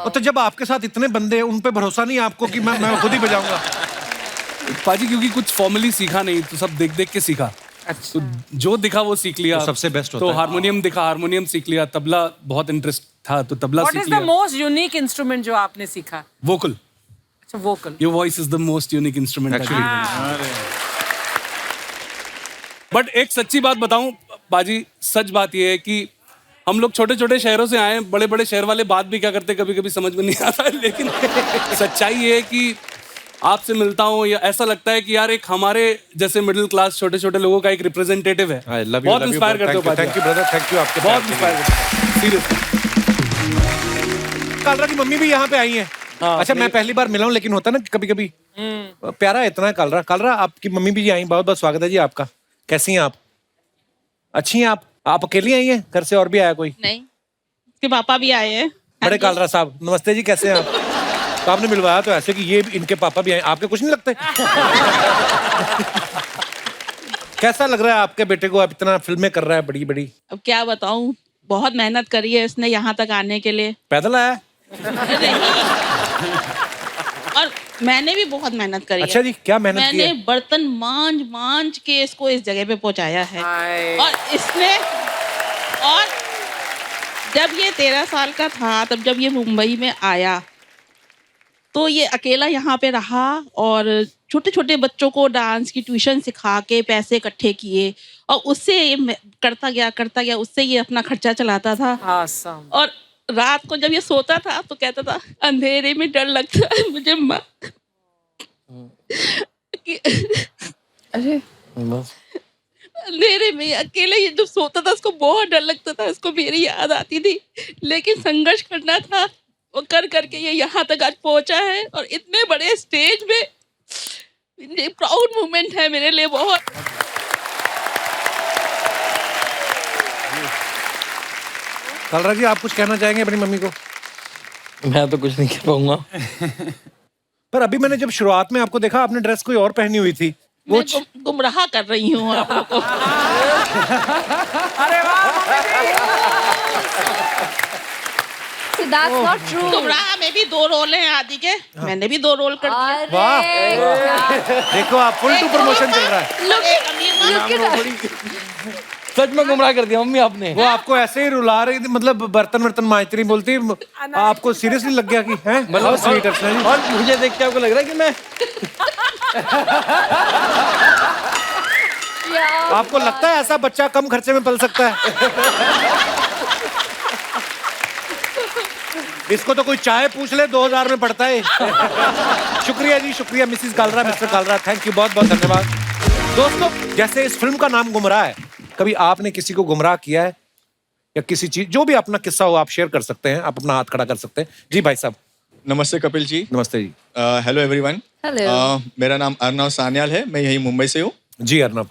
और तो जब आपके साथ इतने बंदे हैं, उन पे भरोसा नहीं है आपको कि मैं खुद ही बजाऊंगा? पाजी क्योंकि कुछ फॉर्मली सीखा नहीं, तो सब देख देख के सीखा। तो जो दिखा वो सीख लिया। तो सबसे बेस्ट होता तो है। हारमोनियम दिखा, हारमोनियम सीख लिया। तबला बहुत इंटरेस्ट था तो तबला व्हाट सीख इज द लिया। मोस्ट यूनिक इंस्ट्रूमेंट जो आपने सीखा? वोकल। अच्छा vocal. Your voice is the most unique instrument actually. But एक सच्ची बात बताऊं बाजी, सच बात ये है कि हम लोग छोटे छोटे शहरों से आए हैं, बड़े बड़े शहर वाले बात भी क्या करते कभी कभी समझ में नहीं आता है, लेकिन सच्चाई ये है कि आपसे मिलता हूँ या ऐसा लगता है कि यार एक हमारे जैसे मिडिल क्लास छोटे छोटे लोगों का एक रिप्रेजेंटेटिव है। बहुत इंस्पायर करते हो। Thank you brother, thank you आपके बहुत इंस्पायर करते हो सीरियसली। कालरा की मम्मी भी यहाँ पे आई है। अच्छा मैं पहली बार मिला हूँ, लेकिन होता है ना कभी कभी प्यारा इतना है कालरा। कालरा आपकी मम्मी भी आई, बहुत बहुत स्वागत है जी आपका। कैसी हैं आप? अच्छी हैं आप अकेली आई हैं, घर से और भी आया कोई? नहीं, उसके पापा भी आए हैं। बड़े कालरा साहब नमस्ते जी, कैसे हैं आप? तो आपने मिलवाया तो ऐसे कि ये इनके पापा भी आए, आपके कुछ नहीं लगते? कैसा लग रहा है आपके बेटे को? आप इतना फिल्में कर रहा है बड़ी बड़ी। अब क्या बताऊं, बहुत मेहनत करी है इसने यहाँ तक आने के लिए। पैदल आया? और मैंने भी बहुत मेहनत करी अच्छा है। जी, क्या मेहनत की मैंने है? बर्तन मांज मांज के इसको इस जगह पे पहुंचाया है। और इसने, और जब ये 13 साल का था, तब जब ये मुंबई में आया तो ये अकेला यहाँ पे रहा और छोटे छोटे बच्चों को डांस की ट्यूशन सिखा के पैसे इकट्ठे किए और उससे ये करता गया, उससे ये अपना खर्चा चलाता था। Awesome. और रात को जब ये सोता था तो कहता था अंधेरे में डर लगता है मुझे माँ। अरे अंधेरे में अकेले ये जब सोता था उसको बहुत डर लगता था, उसको मेरी याद आती थी, लेकिन संघर्ष करना था, वो कर करके ये यहाँ तक आज पहुंचा है। और इतने बड़े स्टेज में प्राउड मोमेंट है मेरे लिए बहुत। कलरा जी, आप कुछ कहना चाहेंगे अपनी मम्मी को? मैं तो कुछ नहीं कह पाऊंगा। पर अभी मैंने जब शुरुआत में आपको देखा, आपने ड्रेस कोई और पहनी हुई थी। वो मैं गुमराह कर रही हूँ आप लोगों को। अरे वाह So that's not true. गुमराह में भी 2 रोल हैं आदि के, मैंने भी 2 रोल कर दिए। वाह, देखो आप फुल टू प्रमोशन चल रहा है। एक अमीर सच में गुमराह कर दिया मम्मी आपने। वो आपको ऐसे ही रुला रही थी, मतलब बर्तन वर्तन मांजती रही, बोलती आपको सीरियसली लग गया कि हैं? मतलब स्वीट अर्चना जी। और मुझे देख के आपको लग रहा है कि मैं आपको लगता है ऐसा बच्चा कम खर्चे में पल सकता है? इसको तो कोई चाय पूछ ले 2000 में पड़ता है। शुक्रिया जी, शुक्रिया Mrs Kalra, mister Kalra, thank you, बहुत बहुत धन्यवाद। दोस्तों, जैसे इस फिल्म का नाम गुमराह है, कभी आपने किसी को गुमराह किया है या किसी चीज, जो भी अपना किस्सा हो आप शेयर कर सकते हैं, आप अपना हाथ खड़ा कर सकते हैं। जी भाई साहब। नमस्ते कपिल जी। नमस्ते जी। Hello everyone. Hello. मेरा नाम अर्नव सान्याल है, मैं यही मुंबई से हूँ। जी अर्नव।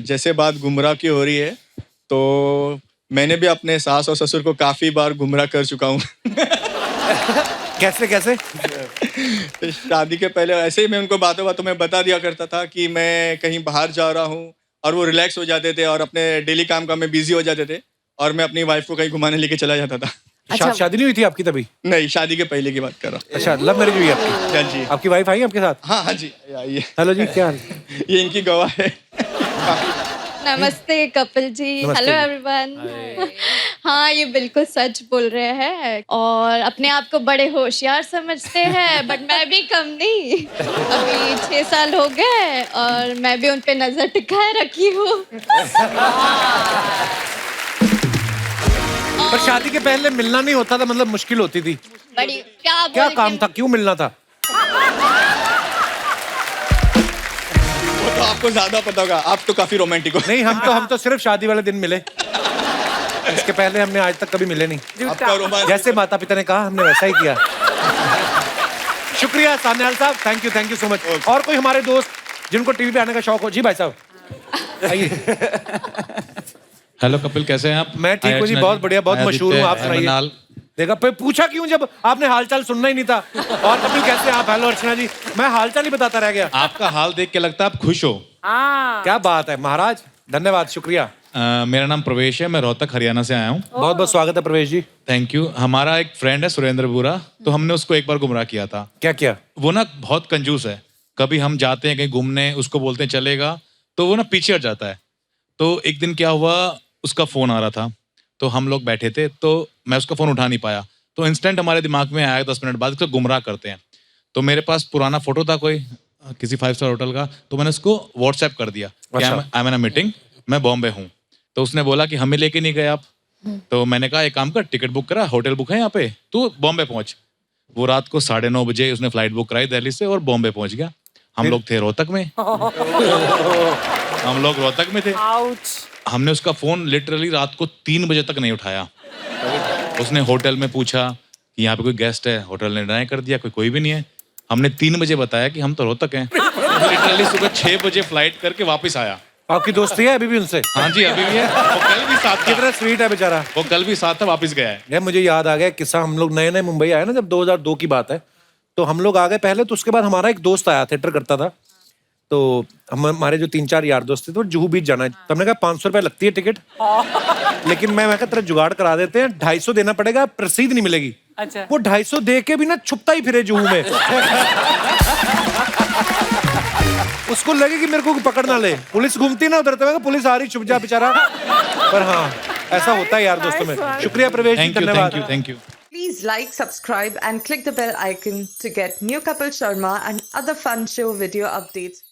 जैसे बात गुमराह की हो रही है, तो मैंने भी अपने सास और ससुर को काफी बार गुमराह कर चुका हूँ। कैसे कैसे? शादी के पहले ऐसे ही मैं उनको बातों बातों में बता दिया करता था कि मैं कहीं बाहर जा रहा हूँ, और वो रिलैक्स हो जाते थे और अपने डेली काम में बिजी हो जाते थे, और मैं अपनी वाइफ को कहीं घुमाने लेके चला जाता था। शादी नहीं हुई थी आपकी तभी? नहीं, शादी के पहले की बात कर रहा हूँ। अच्छा, लव मैरिज हुई है आपकी? हाँ जी। आपकी वाइफ आई आपके साथ? हाँ हाँ जी, आइए। हेलो जी, क्या हाल? ये इनकी गवाह है। नमस्ते कपिल जी। नमस्ते हेलो जी। एवरीवन। हाँ, ये बिल्कुल सच बोल रहे हैं और अपने आप को बड़े होशियार समझते हैं, बट मैं भी कम नहीं। अभी 6 साल हो गए और मैं भी उन पे नजर टिकाए रखी हूँ। पर शादी के पहले मिलना नहीं होता था, मतलब मुश्किल होती थी? बड़ी क्या क्या काम था, क्यों मिलना था? वो तो आपको ज्यादा पता होगा, आप तो काफी रोमांटिक हो। नहीं, हम तो सिर्फ शादी वाले दिन मिले। इसके पहले हमने आज तक कभी मिले नहीं। आपका रोमांस जैसे माता पिता ने कहा हमने वैसा ही किया। शुक्रिया सान्याल साहब, थैंक यू सो मच। और कोई हमारे दोस्त जिनको टीवी पे आने का शौक हो? जी भाई साहब आइए। हेलो कपिल, कैसे हैं आप? मैं ठीक हूँ जी, बहुत बढ़िया, बहुत मशहूर हूँ। आप सुनाइए। देखा, पूछा क्यों जब आपने हालचाल सुनना ही नहीं था? और कपिल कैसे आप? हेलो अर्चना जी। मैं हालचाल ही बताता रह गया। आपका हाल देख के लगता है आप खुश हो। क्या बात है महाराज, धन्यवाद, शुक्रिया। मेरा नाम प्रवेश है, मैं रोहतक हरियाणा से आया हूँ। बहुत बहुत स्वागत है प्रवेश जी। Thank you. हमारा एक फ्रेंड है सुरेंद्र बुरा, तो हमने उसको एक बार गुमराह किया था। क्या किया? वो ना बहुत कंजूस है, कभी हम जाते हैं कहीं घूमने, उसको बोलते हैं चलेगा, तो वो ना पीछे हट जाता है। तो एक दिन क्या हुआ, उसका फोन आ रहा था, तो हम लोग बैठे थे, तो मैं उसका फोन उठा नहीं पाया, तो इंस्टेंट हमारे दिमाग में आया 10 मिनट बाद उसको गुमराह करते हैं। तो मेरे पास पुराना फोटो था कोई किसी 5 स्टार होटल का, तो मैंने उसको व्हाट्सएप कर दिया, I am in a meeting, मैं बॉम्बे हूँ। तो उसने बोला कि हमें लेके नहीं गए आप। तो मैंने कहा एक काम कर, टिकट बुक करा, होटल बुक है यहाँ पे, तू बॉम्बे पहुंच। वो रात को 9:30 बजे उसने फ्लाइट बुक कराई दिल्ली से और बॉम्बे पहुंच गया। हम लोग थे रोहतक में। हम लोग रोहतक में थे। हमने उसका फोन लिटरली रात को 3 बजे तक नहीं उठाया। उसने होटल में पूछा कि यहाँ पे कोई गेस्ट है, होटल ने डिनाई कर दिया, कोई भी नहीं है। हमने 3 बजे बताया कि हम तो रोहतक हैं। लिटरली सुबह 6 बजे फ्लाइट करके वापस आया। आपकी दोस्ती है अभी भी उनसे? हाँ जी, अभी भी है। वो कल भी साथ था। कितना स्वीट है बेचारा। वो कल भी साथ था, वापस गया है। यार मुझे याद आ गया किस्सा, हम लोग नए नए मुंबई आए ना, जब 2002 की बात है, तो हम लोग आ गए पहले, तो उसके बाद हमारा एक दोस्त आया, थिएटर करता था, तो हमारे जो 3-4 यार दोस्त थे तो जुहू बीच जाना है, तो हमने कहा 500 रुपए लगती है टिकट, लेकिन मैं कहा तेरा जुगाड़ करा देते हैं, 250 देना पड़ेगा, रसीद नहीं मिलेगी। अच्छा। वो 250 दे के भी ना छुपता ही फिरे जुहू में। उसको लगे कि मेरे को पकड़ ना ले, पुलिस घूमती ना उधर, तो पुलिस आ रही, छुप जा बेचारा। पर हाँ, ऐसा होता है यार दोस्तों में। शुक्रिया प्रवेश जी, धन्यवाद। Thank you. Please like, subscribe and click the bell icon to get new Kapil Sharma and other fun show video updates.